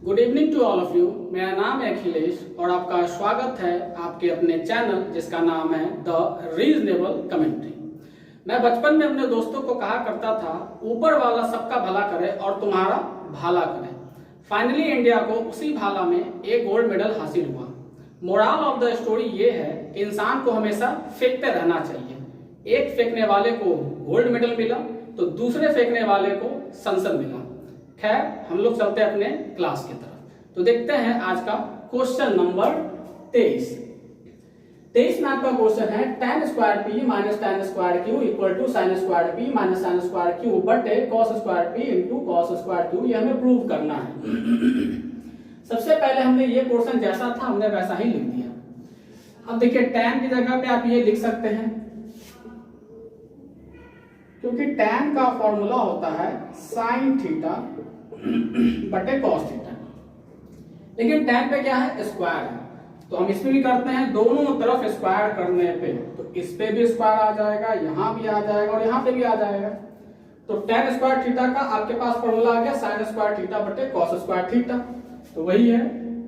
Good evening to all of you. मेरा नाम है अखिलेश और आपका स्वागत है आपके अपने चैनल जिसका नाम है द रीजनेबल कमेंट्री। मैं बचपन में अपने दोस्तों को कहा करता था, ऊपर वाला सबका भला करे और तुम्हारा भाला करे। फाइनली इंडिया को उसी भाला में एक गोल्ड मेडल हासिल हुआ। मोरल ऑफ द स्टोरी ये है कि इंसान को हमेशा फेंकते रहना चाहिए। एक फेंकने वाले को गोल्ड मेडल मिला तो दूसरे फेंकने वाले को संसन मिला। खैर, हम लोग चलते हैं अपने क्लास की तरफ। तो देखते हैं आज का क्वेश्चन नंबर 23। 23 में आपका क्वेश्चन है tan square P minus tan square Q equal to sin square P minus sin square Q बटे cos square P into cos square Q. ये हमें प्रूव करना है। सबसे पहले हमने ये पोर्शन जैसा था हमने वैसा ही लिख दिया। अब देखिए tan की जगह पे आप ये लिख सकते हैं, क्योंकि tan का फॉर्मूला होता है sin थीटा बटे cos थीटा, लेकिन tan पे क्या है, स्क्वायर है। तो हम इसमें भी करते हैं, दोनों तरफ स्क्वायर करने पे तो इस पे भी स्क्वायर आ जाएगा, यहाँ भी आ जाएगा और यहाँ पे भी आ जाएगा। तो tan स्क्वायर थीटा का आपके पास फॉर्मूला आ गया sin स्क्वायर थीटा बटे cos स्क्वायर थीटा। तो वही है,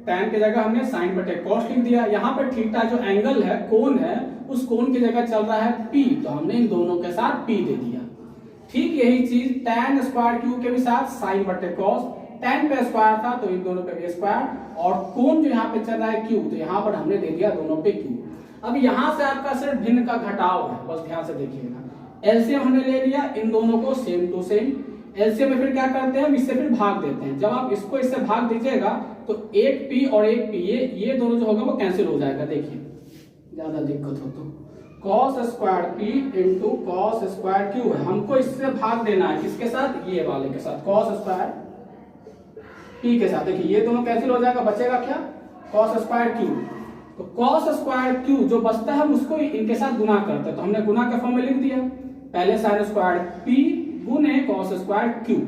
tan की जगह हमने sin बटे cos लिख दिया। यहाँ पे थीटा जो एंगल है, कोण है, उस कोण की जगह चल रहा है p, तो हमने इन दोनों के साथ p दे दिया। ठीक यही चीज tan स्क्वायर क्यू के भी साथ sin बटे cos, tan पे स्क्वायर था तो इन दोनों पे भी स्क्वायर, और कोण जो यहाँ पे चल रहा है q, तो यहाँ पर हमने दे दिया दोनों पे q। अब यहाँ से आपका सिर्फ भिन्न का घटाव है, बस ध्यान से देखिएगा। एलसीएम हमने ले लिया इन दोनों को सेम टू सेम। एलसीएम में फिर क्या करते हैं, हम इससे फिर भाग देते हैं। जब आप इसको इससे भाग दीजिएगा तो एक p और एक p, ये दोनों जो होगा वो कैंसिल हो जाएगा। देखिए ज्यादा दिक्कत हो तो cos square p into cos square Q है, हमको इससे भाग देना है। किसके साथ, ये वाले के साथ, cos स्क्वायर p के साथ। देखिए ये दोनों कैंसिल हो जाएगा, बचेगा क्या, cos स्क्वायर q। तो cos स्क्वायर q जो बचता है हम उसको इनके साथ गुना करते हैं, तो हमने गुना के फॉर्म में लिख दिया, पहले sin स्क्वायर p गुने cos स्क्वायर q।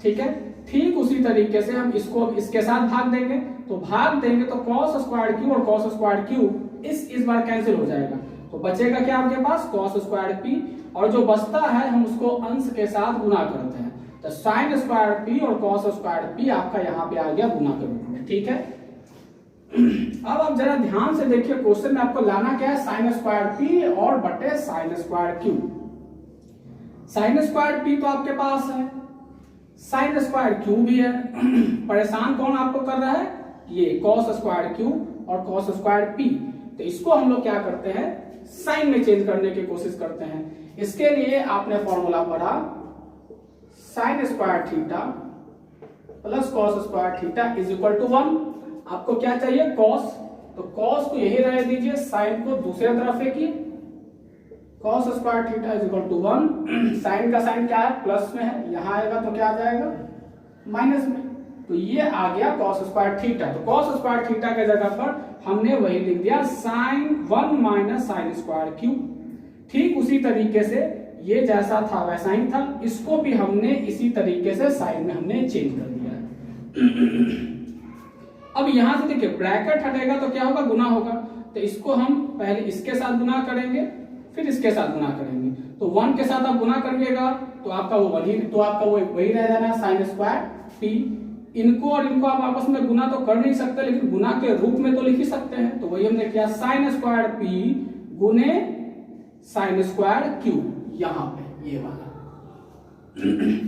ठीक है, ठीक उसी तरीके से हम इसको इसके साथ भाग देंगे, तो भाग देंगे तो cos स्क्वायर q और cos स्क्वायर q इस बार कैंसिल हो जाएगा। तो बचेगा क्या आपके पास, cos स्क्वायर p, और जो बचता है हम उसको अंश के साथ गुना करते हैं। तो sin स्क्वायर p और cos स्क्वायर p आपका यहाँ पे आ गया गुना के रूप में। ठीक है, अब आप जरा ध्यान से देखिए, क्वेश्चन में आपको लाना क्या है, sin स्क्वायर p और बटे sin square q। sin square p तो आपके पास है, sin स्क्वायर q भी है। परेशान कौन आपको कर रहा है, ये cos स्क्वायर q और cos स्क्वायर p। तो इसको हम लोग क्या करते हैं, साइन में चेंज करने की कोशिश करते हैं। इसके लिए आपने फॉर्मूला पढ़ा sin square theta plus cos square theta is equal to 1। आपको क्या चाहिए, cos, तो cos को यही रह दीजिए, sin को दूसरी तरफ फेंकिए, cos square theta is equal to 1। sin का साइन क्या है, प्लस में है, यहाँ आएगा तो क्या आ जाएगा, माइनस में। तो ये आ गया cos स्क्वायर थीटा। तो cos स्क्वायर थीटा के जगह पर हमने वही लिख दिया sin 1 minus sin square Q. ठीक उसी तरीके से ये जैसा था वैसा ही था, इसको भी हमने इसी तरीके से साइन में हमने चेंज कर दिया है। अब यहां से देखिए ब्रैकेट हटेगा तो क्या होगा, गुना होगा। तो इसको हम पहले इसके साथ गुना करेंगे, फिर इसके साथ गुना करेंगे। तो 1 के साथ आप गुना करिएगा तो आपका वो वही रह जाना sin स्क्वायर p। इनको और इनको आप आपस में गुना तो कर नहीं सकते, लेकिन गुना के रूप में तो लिख ही सकते हैं। तो वही हमने किया, sin स्क्वायर p गुने sin स्क्वायर q, यहाँ पे ये वाला।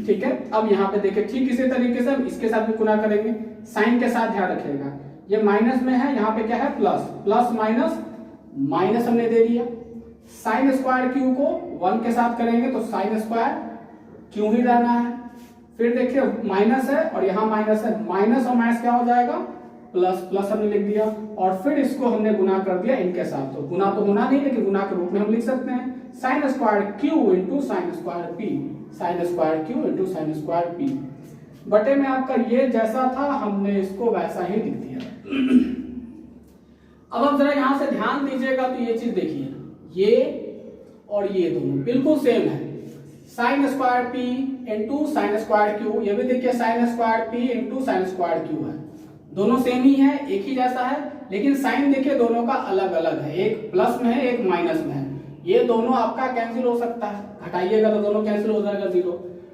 ठीक है, अब यहाँ पे देखिए ठीक इसी तरीके से हम इसके साथ भी गुना करेंगे। साइन के साथ ध्यान रखिएगा, ये माइनस में है, यहाँ पे क्या है, प्लस, प्लस माइनस माइनस हमने दे दिया। साइन स्क्वायर क्यू को 1 के साथ करेंगे तो साइन स्क्वायर क्यू ही रहना है। फिर देखिए माइनस है और यहाँ माइनस है, माइनस और माइनस क्या हो जाएगा, प्लस, प्लस हमने लिख दिया, और फिर इसको हमने गुना कर दिया इनके साथ। तो गुना तो होना नहीं, लेकिन गुना के रूप में हम लिख सकते हैं sin square q into sine square p, sin square q into sine square p बटे में आपका ये जैसा था हमने इसको वैसा ही लिख दिया। अब आप जरा यहां से ध्यान दीजिएगा तो ये चीज देखिए, ये और ये दोनों बिल्कुल सेम है, sin square p into sine square q। ये भी देखिए sin square p into sine square q है, दोनों सेम ही है, एक ही जैसा है, लेकिन साइन देखिए दोनों का अलग अलग है, एक प्लस में है एक माइनस में है। ये दोनों आपका कैंसिल हो सकता है, घटाइएगा तो दोनों कैंसिल हो जाएगा 0।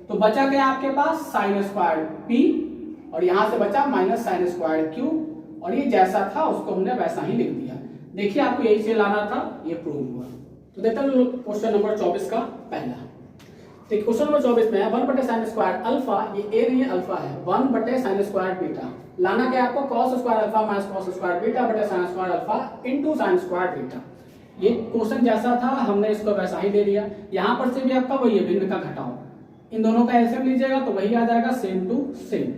तो बचा क्या आपके पास, sin स्क्वायर p और यहाँ से बचा माइनस साइन स्क्वायर क्यू, और ये जैसा था उसको हमने वैसा ही लिख दिया। देखिए आपको यही से लाना था, ये प्रूव हुआ। तो देखते हैं क्वेश्चन नंबर 24 का पहला। तो क्वेश्चन नंबर 24 में है 1 बटे साइन स्क्वायर अल्फा, ये ए नहीं है अल्फा है, 1 बटे साइन स्क्वायर बीटा, लाना क्या आपको cos square alpha minus cos square beta बटे sine square alpha into sine square beta. ये क्वेश्चन जैसा था हमने इसको वैसा ही ले लिया। यहाँ पर से भी आपका वही है, भिन्न का घटाओ, इन दोनों का एलसीएम लीजिएगा तो वही आ जाएगा सेम टू सेम,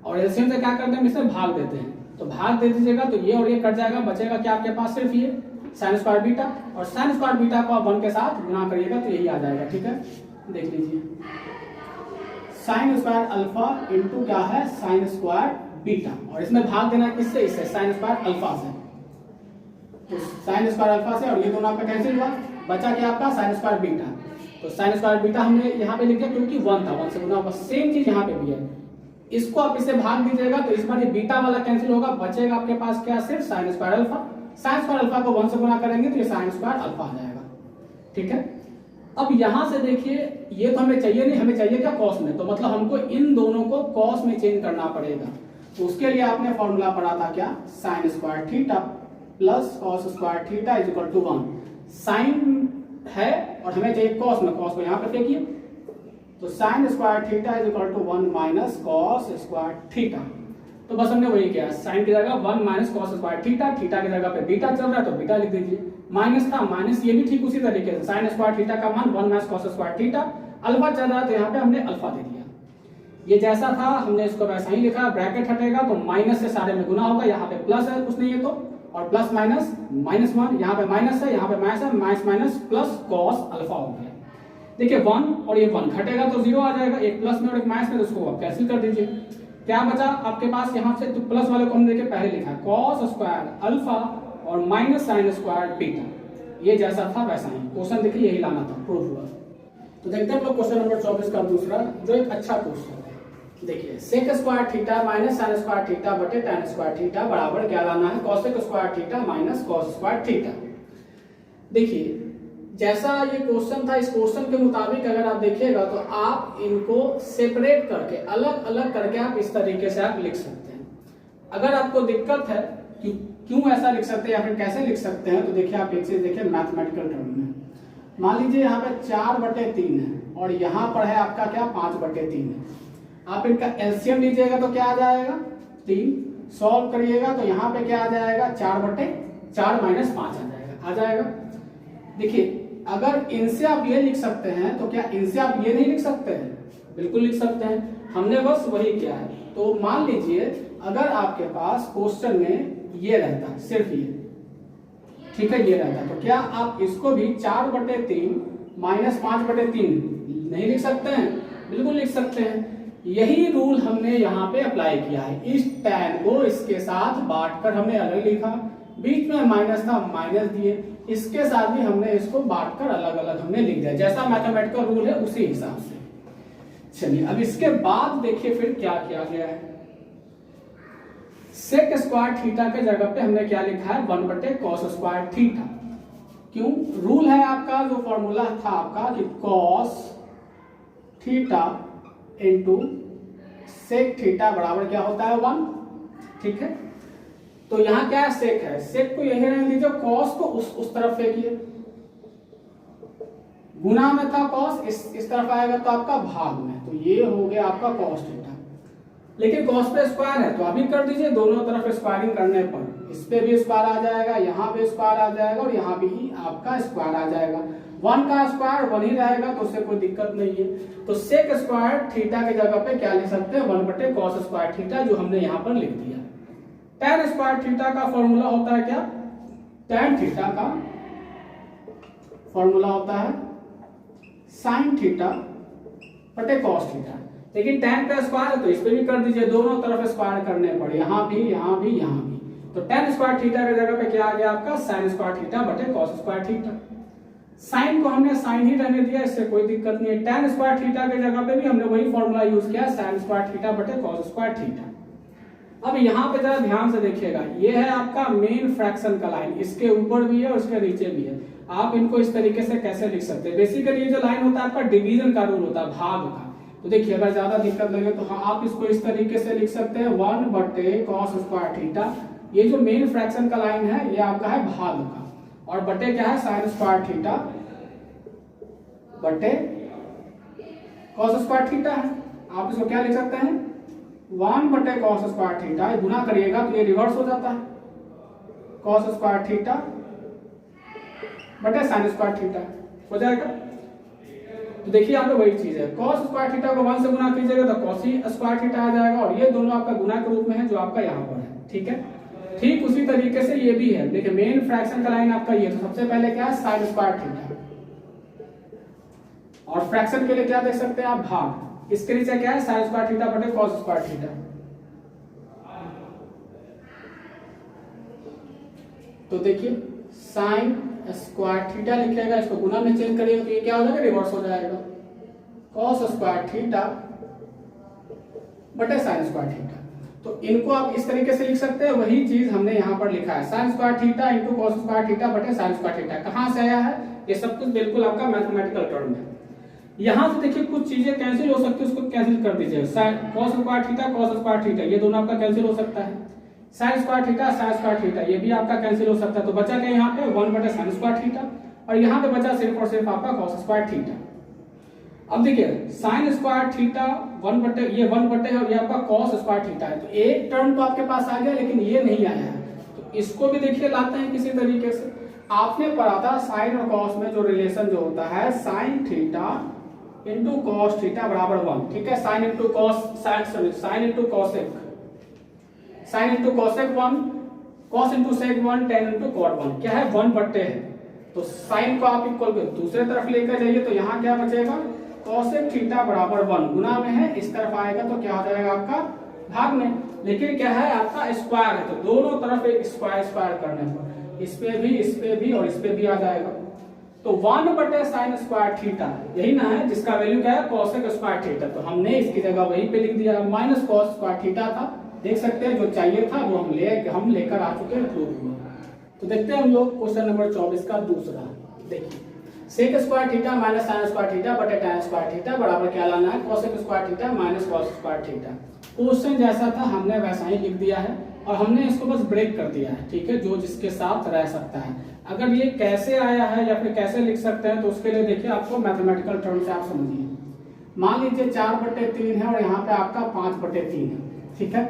और एलसीएम से क्या करते हैं इसमें भाग देते हैं, तो भाग दे दीजिएगा तो ये और ये कट जाएगा, बचेगा क्या आपके पास सिर्फ ये साइन स्क्वायर बीटा, और साइन स्क्वायर बीटा को आप 1 के साथ गुणा करिएगा तो यही आ जाएगा। ठीक है, देख लीजिए साइन स्क्वायर अल्फा इनटू क्या है साइन स्क्वायर बीटा, और इसमें भाग देना किससे, इससे साइन स्क्वायर अल्फा से, तो साइन स्क्वायर अल्फा से, और ये दोनों आपका कैंसिल हुआ, बचा क्या आपका साइन स्क्वायर बीटा। तो साइन स्क्वायर बीटा हमने यहाँ पे लिख दिया क्योंकि 1 था, 1 से गुना हुआ, सेम चीज यहाँ पे भी है। इसको आप इससे भाग दीजिएगा तो इस बार ये बीटा वाला कैंसिल होगा, बचेगा आपके पास क्या सिर्फ sign square alpha. Sign square alpha को 1 से गुना करेंगे तो ये साइन स्क्वायर अल्फा आ जाएगा। ठीक है, अब यहां से देखिए ये तो हमें चाहिए नहीं, हमें चाहिए क्या कॉस में, तो मतलब हमको इन दोनों को कॉस में चेंज करना पड़ेगा। तो उसके लिए आपने फॉर्मूला पढ़ा था क्या, sine square theta plus cos square theta is equal to 1। Sine है और हमें चाहिए कॉस में, कॉस को यहाँ पे फेंकिए, तो sine square theta is equal to 1 minus cos square theta. तो बस हमने वही किया, साइन की जगह 1 minus cos square theta, theta की जगह पे बीटा चल रहा है तो बीटा लिख दीजिए, माइनस था माइनस, ये भी ठीक उसी तरीके से साइन स्क्वायर थीटा का मान 1 minus cos square theta, alpha चल रहा है तो यहाँ पे हमने अल्फा दे दिया। ये जैसा था हमने इसको वैसा ही लिखा, ब्रैकेट हटेगा तो माइनस से सारे में गुना होगा, यहाँ पे प्लस है कुछ नहीं है तो, और प्लस माइनस माइनस 1, यहाँ पे माइनस है, यहाँ पे माइनस है, minus minus plus cos alpha हो गया। देखिए 1 और ये 1 घटेगा तो 0 आ जाएगा, एक प्लस में और एक माइनस में, तो उसको आप कैंसिल कर दीजिए। क्या बचा आपके पास यहाँ से, तो प्लस वाले को हमने देखिए पहले लिखा है कॉस स्क्वायर अल्फा और माइनस साइन स्क्वायर बीटा, ये जैसा था वैसा ही क्वेश्चन देखिए यही लाना था, प्रूफ हुआ। तो देखते हैं हम लोग क्वेश्चन नंबर 24 का दूसरा, जो एक अच्छा क्वेश्चन है। देखिए sec square theta minus sine square theta बटे tan स्क्वायर थीटा बराबर क्या लाना है, cosec square theta minus cos square theta. देखिए जैसा ये क्वेश्चन था, इस क्वेश्चन के मुताबिक अगर आप देखिएगा तो आप इनको सेपरेट करके अलग अलग करके आप इस तरीके से आप लिख सकते हैं। अगर आपको दिक्कत है कि क्यों ऐसा लिख सकते हैं या फिर कैसे लिख सकते हैं, तो देखिए आप एक चीज देखिए मैथमेटिकल टर्म में, मान लीजिए यहाँ पे 4/3 है और यहाँ पर है आपका क्या 5/3 है, आप इनका एलसीएम लीजिएगा तो क्या आ जाएगा 3, सॉल्व करिएगा तो यहाँ पे क्या आ जाएगा 4/4 माइनस 5 आ जाएगा। देखिए अगर इनसे आप ये लिख सकते हैं तो क्या इनसे आप ये नहीं लिख सकते हैं, बिल्कुल लिख सकते हैं, हमने बस वही किया है। तो मान लीजिए अगर आपके पास क्वेश्चन में ये रहता सिर्फ ये, ठीक है, ये रहता तो क्या आप इसको भी 4/3 माइनस 5/3 नहीं लिख सकते हैं, बिल्कुल लिख सकते हैं। यही रूल हमने यहाँ पे अप्लाई किया है, इस tan को इसके साथ बांटकर हमने अलग लिखा, बीच में माइनस था माइनस दिए, इसके साथ भी हमने इसको बांटकर अलग अलग हमने लिख दिया, जैसा मैथमेटिकल रूल है उसी हिसाब से। चलिए अब इसके बाद देखिए फिर क्या किया गया है, सेक स्क्वायर थीटा के जगह पे हमने क्या लिखा है 1/cos स्क्वायर थीटा। क्यों, रूल है आपका जो फॉर्मूला था आपका कि cos theta into sec theta बराबर क्या होता है 1, ठीक है। तो यहाँ क्या है सेक है, सेक को यही रहने दीजिए, कॉस को उस तरफ फेंकिए, गुना में था कॉस, इस तरफ आएगा तो आपका भाग में, तो ये हो गया आपका कॉस थीटा। लेकिन कॉस पे स्क्वायर है तो अभी कर दीजिए, दोनों तरफ स्क्वायरिंग करने पर इस पे भी स्क्वायर आ जाएगा, यहाँ पे स्क्वायर आ जाएगा और यहाँ भी आपका स्क्वायर आ जाएगा। 1 का स्क्वायर 1 ही रहेगा तो उससे कोई दिक्कत नहीं है। तो सेक स्क्वायर थीटा की जगह पे क्या लिख सकते हैं 1/cos स्क्वायर थीटा, जो हमने यहाँ पर लिख दिया। tan स्क्वायर थीटा का फॉर्मूला होता है क्या, tan थीटा का फॉर्मूला होता है साइन थीटा बटे कॉस थीटा। लेकिन tan पे स्क्वायर है तो इस पे भी कर दीजिए, दोनों तरफ स्क्वायर करने पड़े, यहाँ भी यहाँ भी यहाँ भी। तो tan स्क्वायर थीटा की जगह पे क्या आ गया आपका साइन स्क्वायर थीटा बटे कॉस स्क्वायर थीटा। साइन को हमने साइन ही रहने दिया, इससे कोई दिक्कत नहीं है। tan स्क्वायर थीटा की जगह पे भी हमने वही फॉर्मूला यूज किया, साइन स्क्वायर थीटा बटे कॉस स्क्वायर थीटा। अब यहाँ पे जरा ध्यान से देखिएगा, ये है आपका मेन फ्रैक्शन का लाइन, इसके ऊपर भी है और इसके नीचे भी है। आप इनको इस तरीके से कैसे लिख सकते हैं, बेसिकली ये जो लाइन होता है आपका डिवीजन का रूल होता है, भाग का। तो देखिए अगर ज्यादा दिक्कत लगे तो हाँ आप इसको इस तरीके से लिख सकते हैं 1/cos² थीटा। ये जो मेन फ्रैक्शन का लाइन है ये आपका है भाग का, और बटे क्या है sin² थीटा बटे cos² थीटा है। आप इसको क्या लिख सकते हैं 1/cos² थीटा, गुना करिएगा तो ये रिवर्स हो जाता है cos² थीटा बटे sin² थीटा हो जाएगा। तो देखिए यहाँ पे वही चीज है, cos² थीटा को 1 से गुना कीजिएगा तो cos² थीटा आ जाएगा, और ये दोनों आपका गुना के रूप में है जो आपका यहाँ पर है। ठीक है, ठीक उसी तरीके से ये भी है। देखिए मेन फ्रैक्शन का लाइन आपका ये, तो सबसे पहले क्या है sin² थीटा, और फ्रैक्शन के लिए क्या देख सकते हैं आप भाग, इसके नीचे क्या है sin² थीटा बटे cos² थीटा। तो देखिए sin² थीटा लिखिएगा, इसको गुना में चेंज करिएगा तो ये क्या हो जाएगा रिवर्स हो जाएगा cos² थीटा बटे sin² थीटा। तो इनको आप इस तरीके से लिख सकते हैं, वही चीज हमने यहाँ पर लिखा है sin² theta into cos² theta बटे sin² थीटा। कहाँ से आया है ये सब कुछ बिल्कुल आपका मैथमेटिकल टर्म है। यहाँ से देखिए कुछ चीजें कैंसिल हो सकती है, उसको कैंसिल कर दीजिए, cos² थीटा cos² थीटा ये दोनों आपका कैंसिल हो सकता है, sin² थीटा sin² थीटा ये भी आपका कैंसिल हो सकता है। तो बचा क्या यहाँ पे 1/sin² थीटा, और यहाँ पे बचा सिर्फ और सिर्फ आपका cos² थीटा। अब देखिए sin² थीटा 1 ये 1 है और ये आपका cos² थीटा है, तो एक टर्म तो आपके पास आ गया लेकिन ये नहीं आया है, तो इसको भी देखिए लाते हैं किसी तरीके से। आपने पढ़ा था साइन और कॉस में जो रिलेशन जो होता है sine theta into cos theta बराबर 1। ठीक है, sine into cos sine into cosec, sine into cosec 1, cos into sec 1, tan into cot 1 क्या है 1 है। तो साइन को आप इक्वल दूसरे तरफ लेकर जाइए तो यहाँ क्या बचेगा कॉसेक थीटा बराबर 1, गुना में है इस तरफ आएगा तो क्या हो जाएगा आपका भाग में, लेकिन क्या है आपका स्क्वायर है तो दोनों तरफ एक स्क्वायर करने पर इस पे भी और इस पे भी आ जाएगा। तो 1/sin² थीटा यही ना है जिसका वैल्यू क्या है cos² थीटा, तो हमने इसकी जगह वही पे लिख दिया माइनस cos² थीटा था। देख सकते हैं जो चाहिए था वो हम लेकर आ चुके हैं प्रूफ में। तो देखते हैं हम लोग क्वेश्चन नंबर 24 का दूसरा। देखिए sec² theta minus sin² theta बटे tan² थीटा बराबर क्या लाना है cos² theta minus cos² theta. Question जैसा था हमने वैसा ही लिख दिया है और हमने इसको बस ब्रेक कर दिया है। ठीक है, जो जिसके साथ रह सकता है। अगर ये कैसे आया है या फिर कैसे लिख सकते हैं तो उसके लिए देखिए आपको मैथमेटिकल टर्म से आप समझिए। मान लीजिए 4/3 है और यहाँ पे आपका 5/3 है। ठीक है,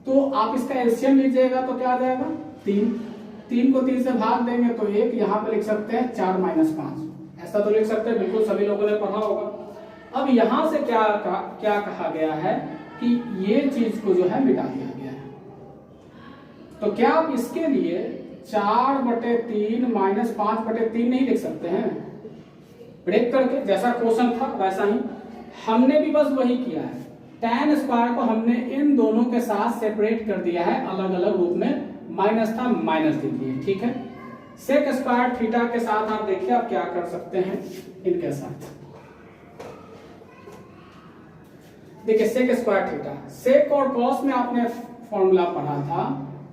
तो आप इसका एलसीएम लीजिएगा तो क्या आ जाएगा 3 को 3 से भाग देंगे तो 1, यहाँ पे लिख सकते हैं 4 - 5, ऐसा तो लिख सकते हैं, बिल्कुल सभी लोगों ने पढ़ा होगा। अब यहाँ से क्या कहा गया है कि ये चीज को जो है मिटा दिया गया है, तो क्या आप इसके लिए 4/3 माइनस 5/3 नहीं लिख सकते हैं ब्रेक करके, जैसा क्वेश्चन था वैसा ही हमने भी बस वही किया है। tan² को हमने इन दोनों के साथ सेपरेट कर दिया है, अलग अलग रूप में, माइनस था माइनस दे दिए। ठीक है, sec² थीटा के साथ आप देखिए आप क्या कर सकते हैं इनके साथ। देखिए sec² थीटा, सेक और कॉस में आपने फॉर्मूला पढ़ा था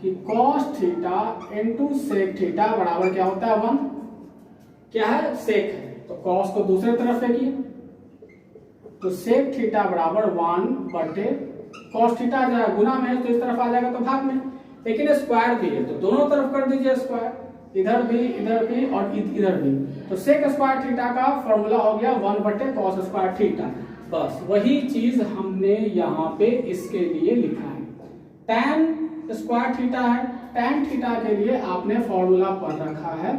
कि cos theta into sec theta बराबर क्या होता है 1। क्या है सेक है तो cos को दूसरे तरफ फेंकिए, तो सेक थीटा बराबर 1/cos थीटा आ जाएगा, गुना में है तो इस तरफ आ जाएगा तो भाग में, लेकिन स्क्वायर भी है तो दोनों तरफ कर दीजिए स्क्वायर, इधर भी और इधर भी। तो sec² थीटा का फॉर्मूला हो गया 1/cos² थीटा। बस वही चीज हमने यहाँ पे इसके लिए लिखा है। tan² थीटा है, tan थीटा के लिए आपने फॉर्मूला पढ़ रखा है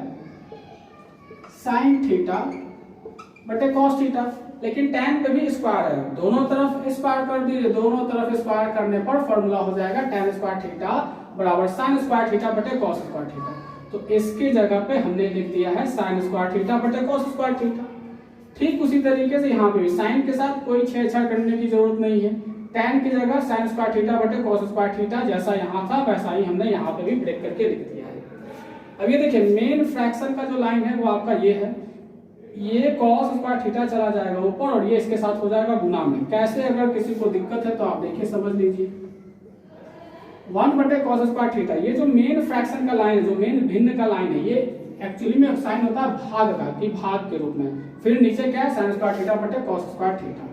sin थीटा बटे cos थीटा, लेकिन tan पे भी स्क्वायर है, दोनों तरफ स्क्वायर कर दीजिए, दोनों तरफ स्क्वायर करने पर फॉर्मूला हो जाएगा tan² थीटा बराबर sin² थीटा बटे cos² थीटा। तो इसकी जगह पे हमने लिख दिया है sin² थीटा बटे cos² थीटा। ठीक उसी तरीके से यहाँ पे भी साइन के साथ कोई छेड़छाड़ करने की जरूरत नहीं है, tan की जगह sin² थीटा बटे cos² थीटा, जैसा यहाँ था वैसा ही हमने यहाँ पे भी ब्रेक करके लिख दिया है। अब ये देखिए मेन फ्रैक्शन का जो लाइन है वो आपका ये है, ये cos² थीटा चला जाएगा ऊपर और ये इसके साथ हो जाएगा गुना में। कैसे, अगर किसी को दिक्कत है तो आप देखिए समझ लीजिए। 1/cos² थीटा ये जो मेन फ्रैक्शन का लाइन है, जो मेन भिन्न का लाइन है, ये एक्चुअली में साइन होता है भाग का, कि भाग के रूप में, फिर नीचे क्या है sin² थीटा बटे cos² थीटा।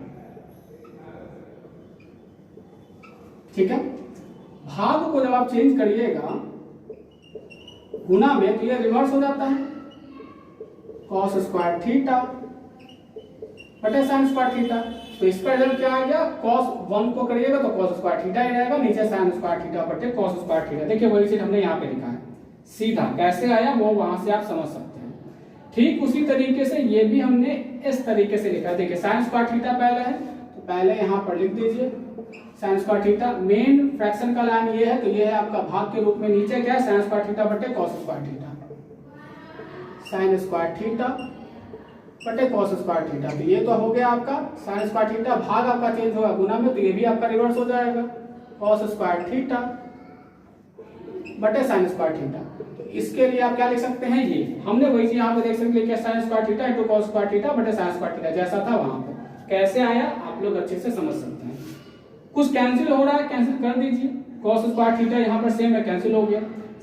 ठीक है। भाग को जब आप चेंज करिएगा गुना में तो ये रिवर्स हो जाता है, cos स्क्वायर थीटा बटे sin स्क्वायर थीटा। तो इसका रिजल्ट क्या आ गया, cos 1 को करिएगा तो cos स्क्वायर थीटा ही रहेगा, नीचे sin स्क्वायर थीटा बटे cos स्क्वायर थीटा। देखिए वही चीज हमने यहाँ पे लिखा है, सीधा कैसे आया वो वहां से आप समझ सकते हैं। ठीक उसी तरीके से ये भी हमने इस तरीके से लिखा है। देखिए sin स्क्वायर थीटा पहले है तो पहले यहाँ पर लिख दीजिए sin square theta. Main fraction का लाइन ये है तो ये है आपका भाग के रूप में, नीचे क्या है sin स्क्वायर थीटा बटे cos square theta, sin square theta बटे cos स्क्वायर थीटा। तो ये तो हो गया आपका sin स्क्वायर थीटा, भाग आपका चेंज होगा गुना में तो ये भी आपका रिवर्स हो जाएगा, cos स्क्वायर थीटा बटे sin स्क्वायर थीटा। तो इसके लिए आप क्या लिख सकते हैं, ये हमने वही चीज यहाँ पे देख सकते हैं sin square theta into cos square theta बटे sin स्क्वायर थीटा, जैसा था वहां पर। कैसे आया आप लोग अच्छे से समझ सकते हैं। कुछ कैंसिल हो रहा है, कैंसिल कर दीजिए, cos स्क्वायर थीटा यहाँ पर सेम है, कैंसिल हो गया,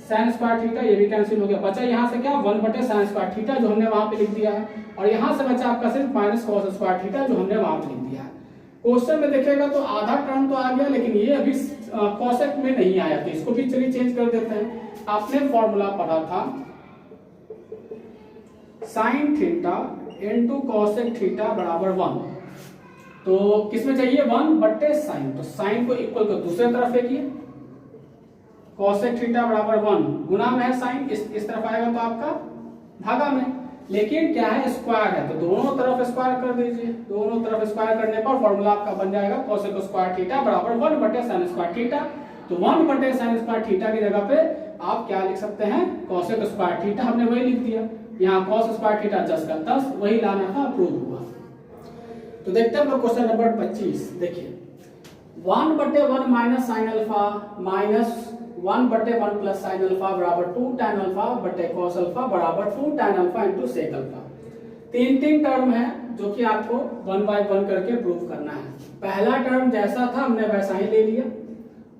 sin स्क्वायर थीटा ये भी कैंसिल हो गया, बचा यहाँ से क्या 1 बटे sin स्क्वायर थीटा जो हमने वहां पे लिख दिया है, और यहाँ से बचा आपका सिर्फ माइनस cos स्क्वायर थीटा जो हमने वहां पे लिख दिया है। क्वेश्चन में देखिएगा तो आधा टर्म तो आ गया, लेकिन ये अभी कॉसेक में नहीं आया, तो इसको भी चलिए चेंज कर देते हैं। आपने फॉर्मूला पढ़ा था sin theta into cosec theta बराबर 1, तो किसमें चाहिए 1 बटे sin, तो sin को इक्वल को दूसरे तरफ फेंकिए, cosec थीटा बराबर 1 गुना में है sin, इस तरफ आएगा तो आपका भागा में, लेकिन क्या है स्क्वायर है तो दोनों तरफ स्क्वायर कर दीजिए। दोनों तरफ स्क्वायर करने पर फॉर्मूला आपका बन जाएगा cosec स्क्वायर थीटा बराबर 1 बटे sin स्क्वायर थीटा। तो 1 बटे sin स्क्वायर थीटा की जगह पे आप क्या लिख सकते हैं cosec स्क्वायर थीटा, हमने वही लिख दिया, यहाँ cos स्क्वायर थीटा 10 का 10 वही लाना था, अप्रूव हुआ। तो देखते हैं हम क्वेश्चन नंबर 25। देखिए 1 बटे 1 माइनस साइन अल्फा माइनस 1 बटे 1 प्लस साइन अल्फा बराबर 2 tan अल्फा बटे cos अल्फा बराबर 2 tan alpha into sec alpha. तीन टर्म है जो कि आपको 1 बाय 1 करके प्रूव करना है। पहला टर्म जैसा था हमने वैसा ही ले लिया,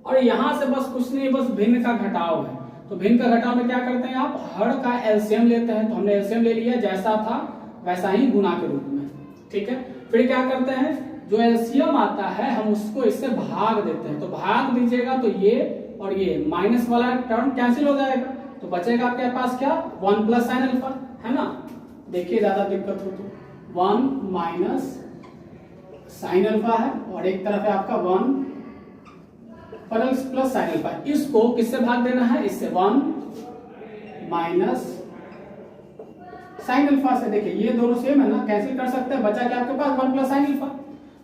और यहाँ से बस कुछ नहीं, बस भिन्न का घटाव है। तो भिन्न का घटाव में क्या करते हैं आप, हर का एलसीएम लेते हैं, तो हमने एलसीएम ले लिया, जैसा था वैसा ही गुना के रूप में, ठीक है। फिर क्या करते हैं, जो एलसीएम आता है हम उसको इससे भाग देते हैं, तो भाग दीजिएगा तो ये और ये माइनस वाला टर्म कैंसिल हो जाएगा, तो बचेगा आपके पास क्या 1 प्लस साइन अल्फा, है ना। देखिए ज्यादा दिक्कत हो तो 1 माइनस साइन अल्फा है, और एक तरफ है आपका 1 प्लस साइन अल्फा। इसको किससे भाग देना है, इससे 1 माइनस साइन अल्फा से। देखिए ये दोनों सेम है ना, कैंसिल कर सकते हैं, बचा क्या आपके पास 1 प्लस साइन अल्फा,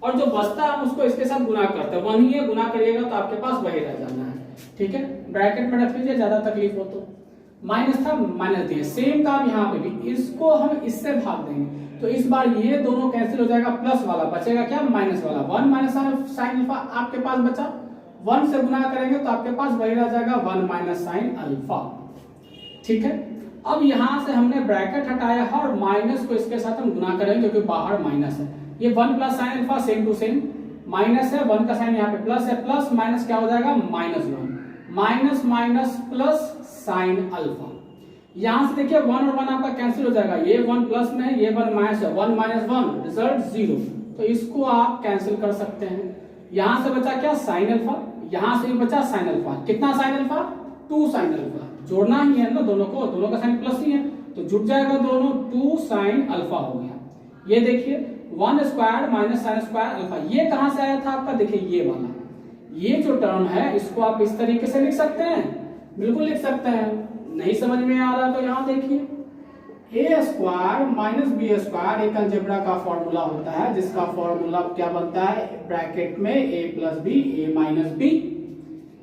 और जो बचता है हम उसको इसके साथ गुना करते हैं, 1 ही है, गुना करिएगा तो आपके पास वही रह जाना है, ठीक है। ब्रैकेट में रख लीजिए, ज्यादा तकलीफ हो तो। माइनस था माइनस दिए, सेम काम यहाँ पे भी, इसको हम इससे भाग देंगे तो इस बार ये दोनों कैंसिल हो जाएगा, प्लस वाला बचेगा क्या माइनस वाला, 1 माइनस साइन अल्फा आपके पास बचा, 1 से गुना करेंगे तो आपके पास वही रह जाएगा 1 माइनस साइन अल्फा, ठीक है। अब यहां से हमने ब्रैकेट हटाया है और माइनस को इसके साथ हम गुना करेंगे क्योंकि बाहर माइनस है। ये 1 plus sine alpha same to same, minus है 1 का साइन यहाँ पे प्लस है, प्लस माइनस क्या हो जाएगा -1, minus minus plus sine alpha. यहां से देखिए 1 और 1 आपका कैंसिल हो जाएगा, ये 1 प्लस में है, ये 1 माइनस है, 1 माइनस 1 रिजल्ट 0, तो इसको आप कैंसिल कर सकते हैं। यहां से बचा क्या साइन अल्फा, यहां से भी बचा साइन अल्फा, कितना साइन अल्फा 2 साइन अल्फा, जोड़ना ही है ना दोनों को, दोनों का साइन प्लस ही है तो जुड़ जाएगा दोनों, 2 साइन अल्फा हो गया। ये देखिए 1 square minus sine square alpha, ये कहां से आया था आपका, देखिए ये वाला, ये जो टर्म है इसको आप इस तरीके से लिख सकते हैं, बिल्कुल लिख सकते हैं। नहीं समझ में आ रहा तो यहां देखिए ए स्क्वायर माइनस बी स्क्वायर एक अलजेब्रा का फॉर्मूला होता है, जिसका फॉर्मूला क्या बनता है ब्रैकेट में a plus B A minus B.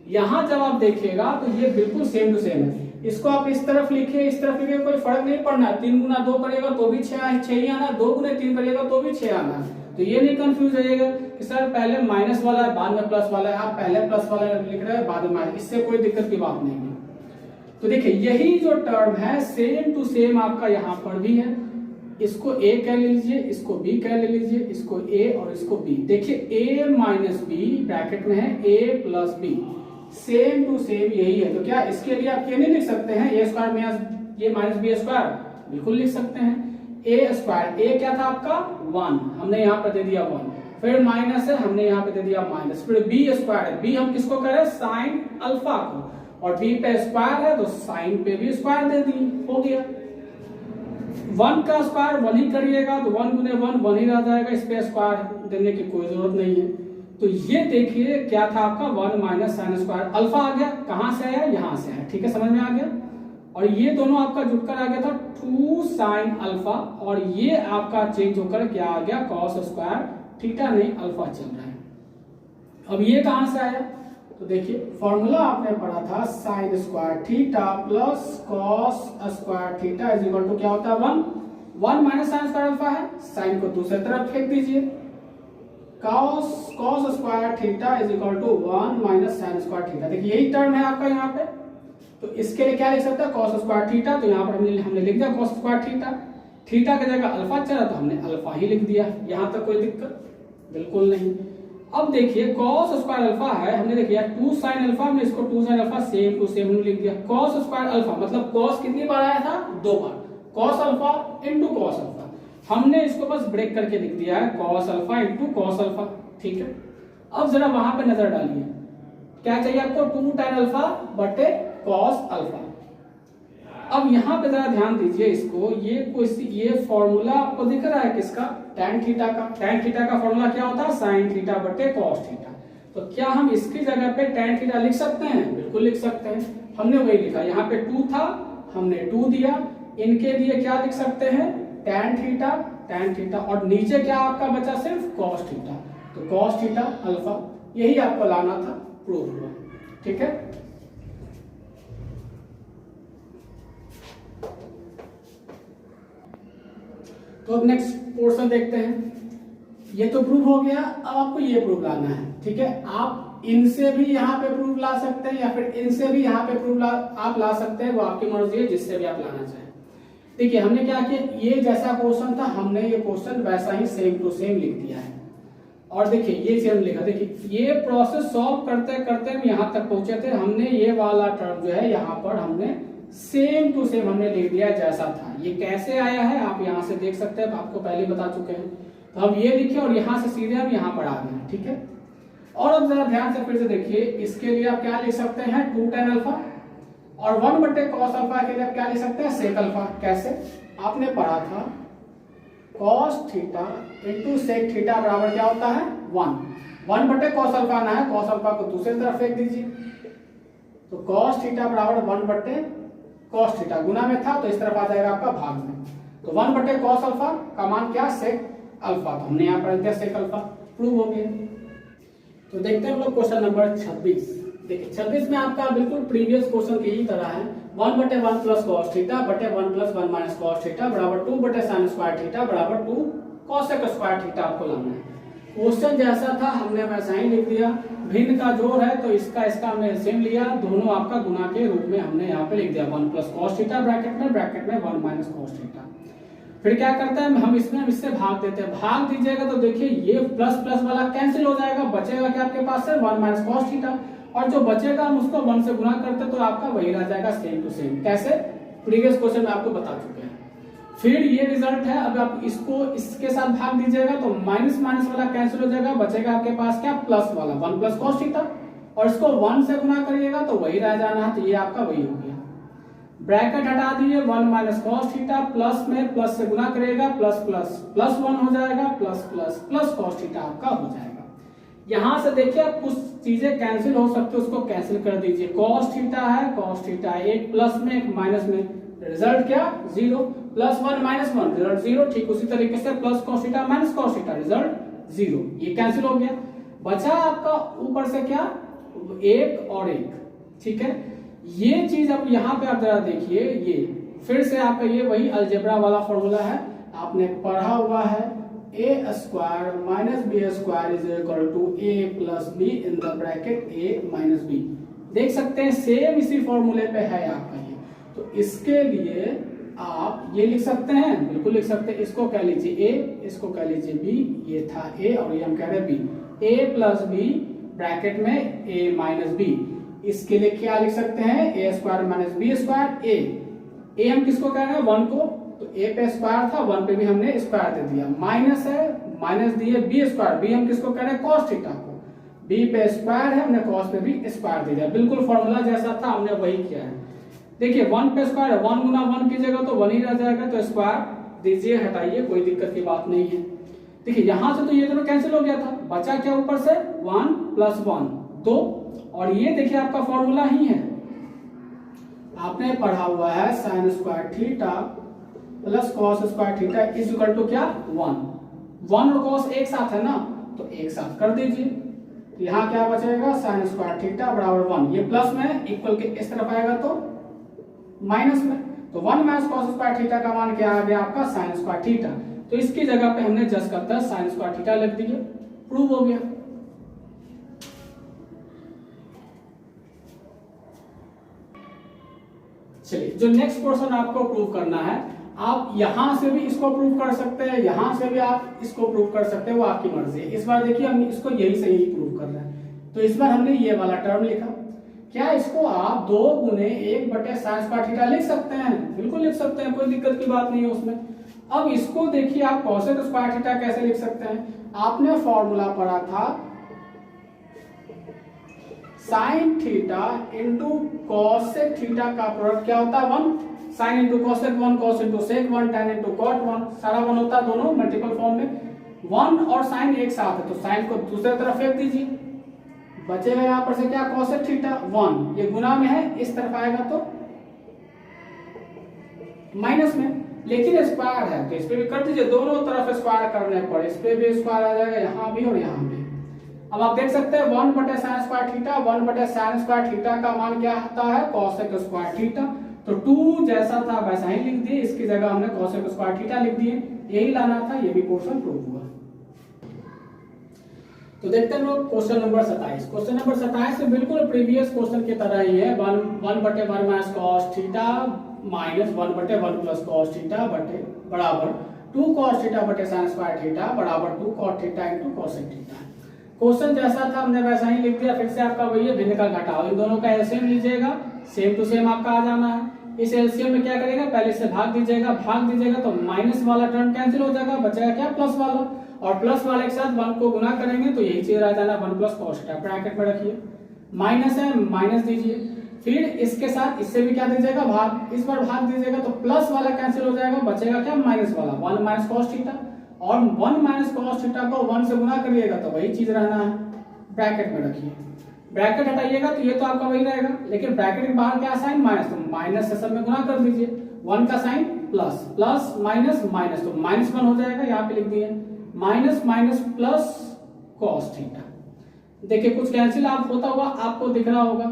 यहां जब आप देखिएगा तो ये बिल्कुल सेम टू सेम है, इसको आप इस तरफ लिखिए इस तरफ लिखिए, कोई फर्क नहीं पड़ना, 3 गुना 2 करेगा तो भी 6 ही आना, 2 गुना 3 करेगा तो भी 6 आना। तो ये नहीं कंफ्यूज होइएगा कि सर पहले माइनस वाला है बाद में प्लस वाला है, आप पहले प्लस वाला लिख रहे हैं बाद में माइनस, इससे कोई दिक्कत की बात नहीं है। तो देखिए यही जो टर्म है सेम टू सेम आपका यहाँ पर भी है, इसको a कह लीजिए, इसको b कह लीजिए, इसको a और इसको b। देखिए a माइनस बी ब्रैकेट में है a plus B, same to same यही है। तो क्या इसके लिए आप ये नहीं लिख सकते हैं a स्क्वायर में ये माइनस बी स्क्वायर, बिल्कुल लिख सकते हैं। a स्क्वायर, a क्या था आपका 1, हमने यहाँ पर दे दिया 1, फिर माइनस है, हमने यहाँ पे दे दिया माइनस, फिर बी स्क्वायर है, बी हम किसको करें साइन अल्फा को, और बी पे स्क्वायर है तो साइन पे भी स्क्वायर दे दिए, हो गया। 1 का स्क्वायर 1 ही करिएगा तो 1 गुने 1 1 ही रह जाएगा, इस पे स्क्वायर देने की कोई जरूरत नहीं है। तो ये देखिए क्या था आपका 1 माइनस साइन स्क्वायर अल्फा आ गया, कहां से आया यहाँ से आया, ठीक है समझ में आ गया। और ये दोनों आपका जुड़कर आ गया था 2 साइन अल्फा, और ये आपका चेंज होकर क्या आ गया कॉस स्क्वायर थीटा, नहीं अल्फा चल रहा है। अब ये कहां से आया, तो देखिए फॉर्मूला आपने पढ़ा था sine square theta plus cos square theta is equal to क्या होता है 1 माइनस साइन स्क्वायर अल्फा है, साइन को दूसरी तरफ फेंक दीजिए, cos square theta is equal to 1 minus sine square theta. देखिए यही टर्म है आपका यहाँ पे, तो इसके लिए क्या लिख सकते हैं कॉस स्क्वायर थीटा, तो यहाँ पर हमने लिख दिया कॉस स्क्वायर थीटा, थीटा की जगह अल्फा चला तो हमने अल्फा ही लिख दिया, यहाँ तक कोई दिक्कत बिल्कुल नहीं। अब देखिए cos स्क्वायर अल्फा है, हमने देखिए 2 साइन अल्फा, हमने इसको 2 sine alpha same to same लिख दिया। cos स्क्वायर अल्फा मतलब cos कितनी बार आया था 2 बार, cos alpha into cos alpha, हमने इसको बस ब्रेक करके लिख दिया है cos alpha into cos alpha, ठीक है। अब जरा वहां पे नजर डालिए, क्या चाहिए आपको 2 tan अल्फा बटे cos अल्फा। अब यहाँ पे जरा ध्यान दीजिए इसको, ये फॉर्मूला आपको दिख रहा है किसका tan थीटा का, tan थीटा का फॉर्मूला क्या होता है sin थीटा बटे cos थीटा। तो क्या हम इसकी जगह पे tan थीटा लिख सकते हैं, बिल्कुल लिख सकते हैं, हमने वही लिखा, यहाँ पे 2 था हमने 2 दिया, इनके लिए क्या लिख सकते हैं tan थीटा, और नीचे क्या आपका बचा सिर्फ cos थीटा, तो cos थीटा अल्फा, यही आपको लाना था, प्रूव हुआ, ठीक है। तो अब नेक्स्ट पोर्शन देखते हैं, ये तो प्रूफ हो गया, अब आपको ये प्रूफ लाना है, ठीक है। आप इनसे भी यहाँ पे प्रूफ ला सकते हैं या फिर इनसे भी यहाँ पे प्रूफ आप ला सकते हैं, वो आपकी मर्जी है, जिससे भी आप लाना चाहें। देखिए हमने क्या किया, ये जैसा क्वेश्चन था हमने ये क्वेश्चन वैसा ही सेम टू सेम लिख दिया है, और देखिए ये चीज लिखा, देखिए ये प्रोसेस सॉल्व करते करते हम यहाँ तक पहुंचे थे, हमने ये वाला टर्म जो है यहाँ पर हमने सेम टू सेम हमने लिख दिया जैसा था। ये कैसे आया है आप यहाँ से देख सकते हैं, आपको पहले बता चुके हैं। तो हम ये लिखे और यहाँ से सीधे हम यहाँ पर आ गए, ठीक है। और अब जरा ध्यान से फिर से देखिए, इसके लिए आप क्या लिख सकते हैं 2 tan अल्फा, और 1 बटे cos अल्फा के लिए आप क्या लिख सकते हैं sec अल्फा। कैसे, आपने पढ़ा था cos theta into sec theta बराबर क्या होता है 1 बटे cos अल्फा आना है, cos अल्फा को दूसरी तरफ फेंक दीजिए, तो cos थीटा बराबर 1 बटे cos थीटा, गुना में था तो इस तरफ आ जाएगा आपका भाग में, तो 1 बटे cos अल्फा का मान क्या sec अल्फा, तो हमने यहाँ पर दिया sec अल्फा, प्रूव हो गया। तो देखते हैं हम लोग क्वेश्चन नंबर 26। देखिए 26 में आपका बिल्कुल प्रीवियस क्वेश्चन की ही तरह है, 1 बटे 1 प्लस cos थीटा बटे 1 प्लस 1 माइनस cos थीटा बराबर 2 बटे sin स्क्वायर थीटा बराबर 2 cosec स्क्वायर थीटा आपको लाना है। क्वेश्चन जैसा था हमने वैसा ही लिख दिया, भिन्न का जोड़ है तो इसका हमने एलसीएम लिया, दोनों आपका गुना के रूप में हमने यहाँ पे लिख दिया 1 प्लस cos थीटा ब्रैकेट में 1 माइनस cos थीटा। फिर क्या करता है हम इससे भाग देते हैं, भाग दीजिएगा तो देखिए ये प्लस प्लस वाला कैंसिल हो जाएगा, बचेगा क्या आपके पास है 1 माइनस cos थीटा, और जो बचेगा हम उसको 1 से गुना करते तो आपका वही रह जाएगा सेम टू सेम, कैसे प्रीवियस क्वेश्चन में आपको बता चुके हैं। फिर ये रिजल्ट है, अब आप इसको इसके साथ भाग दीजिएगा तो माइनस माइनस वाला कैंसिल हो जाएगा, बचेगा आपके पास क्या प्लस वाला 1 प्लस cos थीटा, और इसको 1 से गुना करिएगा तो वही रह जाना है, तो ये आपका वही हो गया। ब्रैकेट हटा दीजिए 1 माइनस cos थीटा, प्लस में प्लस से गुना करिएगा प्लस प्लस प्लस 1 हो जाएगा, plus plus plus cos theta आपका हो जाएगा। यहां से देखिए आप कुछ चीजें कैंसिल हो सकते हैं, उसको कैंसिल कर दीजिए, cos थीटा है cos थीटा, एक प्लस में एक माइनस में, रिजल्ट क्या 0, प्लस 1 माइनस 1 रिजल्ट 0, ठीक उसी तरीके से plus cos theta minus cos theta result 0, ये कैंसिल हो गया। बचा आपका ऊपर से क्या 1 और 1, ठीक है। ये चीज अब यहाँ पे आप जरा देखिए, ये फिर से आपका ये वही अलजेब्रा वाला फॉर्मूला है, आपने पढ़ा हुआ है a square minus B square is equal to a plus B in the bracket a minus B. देख सकते हैं सेम इसी फॉर्मूले पे है आपका ये, तो इसके लिए आप ये लिख सकते हैं, बिल्कुल लिख सकते हैं, इसको कह लीजिए a, इसको कह लीजिए b, ये था a और ये हम कह रहे हैं b, a plus b bracket में a माइनस b। इसके लिए क्या लिख सकते हैं a square minus B square, a हम किसको कह रहे हैं 1 को, तो a पे स्क्वायर था 1 पे भी हमने स्क्वायर दे दिया, माइनस है माइनस दिए बी स्क्वायर, बी हम किसको कह रहे हैं कॉस थीटा को, बी पे स्क्वायर है हमने कॉस पे भी स्क्वायर दे दिया, बिल्कुल फॉर्मूला जैसा था हमने वही किया है। देखिए 1 पे स्क्वायर है, 1 गुना 1 कीजिएगा तो 1 ही रह जाएगा, तो स्क्वायर दीजिए हटाइए, कोई दिक्कत की बात नहीं है। देखिए यहां से तो ये दोनों कैंसिल हो गया था, बचा क्या ऊपर से 1 + 1 2, और ये देखिए आपका फॉर्मूला ही है, आपने पढ़ा हुआ है sine square theta plus cos square theta is equal to क्या 1 और कॉस एक साथ है ना, तो एक साथ कर दीजिए, तो यहाँ क्या बचेगा साइन स्क्वायर थीटा बराबर 1, ये प्लस में इक्वल के इस तरफ आएगा तो माइनस में, तो 1 - कॉस स्क्वायर थीटा का मान क्या आ गया आपका साइन स्क्वायर थीटा, तो इसकी जगह पे हमने जस्ट करता है साइन स्क्वायर थीटा लिख दिए, प्रूव हो गया। चलिए जो नेक्स्ट पोर्शन आपको प्रूव करना है, आप यहां से भी इसको प्रूव कर सकते हैं, यहां से भी आप इसको प्रूव कर सकते हैं, वो आपकी मर्जी है। इस बार देखिए हम इसको यही से ही प्रूव कर रहे हैं, तो इस बार हमने ये वाला टर्म लिखा, क्या इसको आप 2 गुने 1/sin स्क्वायर थीटा लिख सकते हैं, बिल्कुल लिख सकते हैं, कोई दिक्कत की बात नहीं है उसमें। अब इसको देखिए आप कॉसेक स्क्वायर थीटा कैसे लिख सकते हैं, आपने फॉर्मूला पढ़ा था sine theta into cosec theta का प्रोडक्ट क्या होता है 1, sine into cosec 1, cos into sec 1, tan into cot 1, सारा 1 होता है दोनों मल्टीपल फॉर्म में, 1 और साइन एक साथ है तो साइन को दूसरे तरफ फेंक दीजिए, बचेगा यहाँ पर से क्या कॉसेक थीटा 1, ये गुना में है इस तरफ आएगा तो माइनस में, लेकिन स्क्वायर है तो इस पे भी कर दीजिए, दोनों तरफ स्क्वायर करने पर इस पे भी स्क्वायर आ जाएगा, यहाँ भी और यहाँ भी। अब आप देख सकते हैं 1/sin square theta, 1/sin square theta का मान क्या आता है कॉसेक स्क्वायर थीटा, तो 2 जैसा था वैसा ही लिख दिए, इसकी जगह हमने कॉसेक स्क्वायर थीटा लिख दिए, यही लाना था, ये भी पोर्शन प्रूव हुआ। तो देखते हैं लोग क्वेश्चन नंबर 27, क्वेश्चन नंबर 27 से बिल्कुल प्रीवियस क्वेश्चन की तरह ही है, 1/1 - cos theta minus 1/1 + cos theta बराबर 2 cos थीटा/sin स्क्वायर थीटा बराबर 2 cot theta × cosec theta. Question जैसा था हमने वैसा ही लिख दिया, फिर से आपका वही है भिन्न का घटाव, इन दोनों का एलसीएम लीजिएगा, सेम टू सेम आपका आ जाना है। इस एलसीएम में क्या करेगा, पहले से भाग दीजिएगा तो माइनस वाला टर्म कैंसिल हो जाएगा, बचेगा क्या प्लस वाला, और प्लस वाले के साथ 1 को गुना करेंगे तो यही चीज आ जाना 1 + cos थीटा, ब्रैकेट में रखिए, माइनस है माइनस दीजिए, फिर इसके साथ इससे भी क्या दीजिएगा भाग, इस बार भाग दीजिएगा तो प्लस वाला कैंसिल हो जाएगा, बचेगा क्या माइनस वाला 1 - cos थीटा, और 1 - cos थीटा को 1 से गुना करिएगा तो वही चीज रहना है, ब्रैकेट में रखिए, ब्रैकेट हटाइएगा तो ये तो आपका वही रहेगा, लेकिन ब्रैकेट के बाहर क्या साइन माइनस, तो माइनस से सब में गुना कर दीजिए, 1 का sine plus plus minus minus, तो -1 हो जाएगा, यहाँ पे लिख दिए minus minus plus cos theta. देखिए कुछ कैंसिल आप होता हुआ आपको दिख रहा होगा,